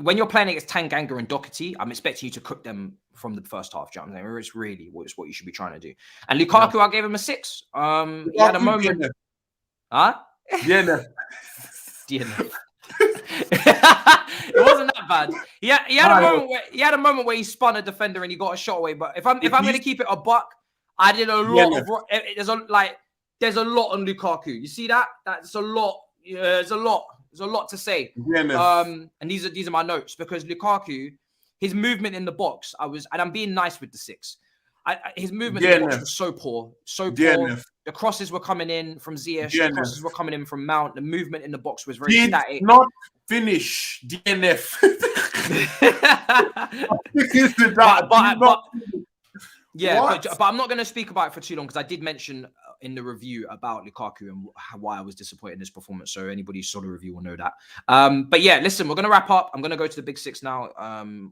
Speaker 1: when you're playing against Tanganga and Doherty, I'm expecting you to cook them from the first half. Do you know what I'm saying? It's really what you should be trying to do. And Lukaku, I gave him a 6. He had a moment. Huh?
Speaker 2: DNF.
Speaker 1: It wasn't that bad. He had a moment where he spun a defender and he got a shot away. But if I'm going to keep it a buck, I did a lot of there's a lot on Lukaku. You see that? That's a lot. Yeah, there's a lot to say. And these are my notes because Lukaku, his movement in the box, and I'm being nice with the 6. His movement in the box was so poor. The crosses were coming in from Ziyech. The crosses were coming in from Mount. The movement in the box was very static.
Speaker 2: Not finish DNF.
Speaker 1: but I'm not going to speak about it for too long because I did mention in the review about Lukaku and why I was disappointed in his performance. So anybody who saw the review will know that. But yeah, listen, we're going to wrap up. I'm going to go to the big 6 now.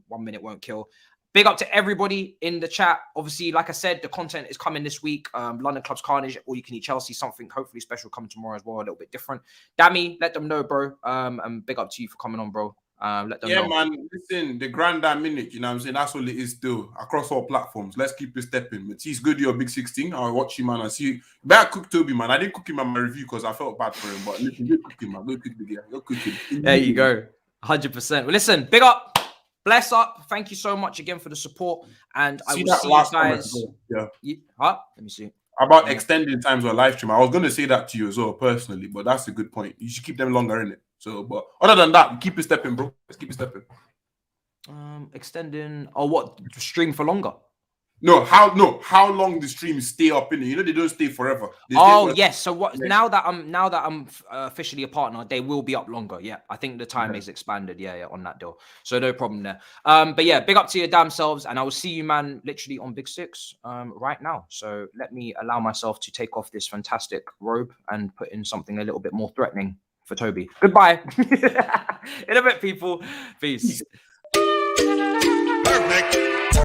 Speaker 1: 1 minute won't kill. Big up to everybody in the chat. Obviously, like I said, the content is coming this week. London Clubs Carnage, All You Can Eat Chelsea, something hopefully special coming tomorrow as well, a little bit different. Dammy, let them know, bro. And big up to you for coming on, bro. Let them know.
Speaker 2: Man. Listen, the Grandad Minute, you know what I'm saying? That's all it is still across all platforms. Let's keep it stepping. Matisse, good, you're a big 16. I'll watch you, man. I see you. Better cook Toby, man. I didn't cook him on my review because I felt bad for him. But listen, good cooking, man. Go cook the guy. Go cook him.
Speaker 1: There you go. 100%. Well, listen, big up. Bless up. Thank you so much again for the support. And I will see you guys. Let me see.
Speaker 2: About extending times on live stream. I was going to say that to you as well, personally, but that's a good point. You should keep them longer, innit? So, but other than that, keep it stepping, bro. Let's keep it stepping.
Speaker 1: Extending. Oh, what? Stream for longer?
Speaker 2: How long the streams stay up in it? You know they don't stay forever.
Speaker 1: Yes. So what? Yeah. Now that I'm officially a partner, they will be up longer. Yeah, I think the time is expanded. Yeah, on that deal. So no problem there. But yeah, big up to your damn selves, and I will see you, man, literally on Big 6 right now. So let me allow myself to take off this fantastic robe and put in something a little bit more threatening for Toby. Goodbye. In a bit, people. Peace.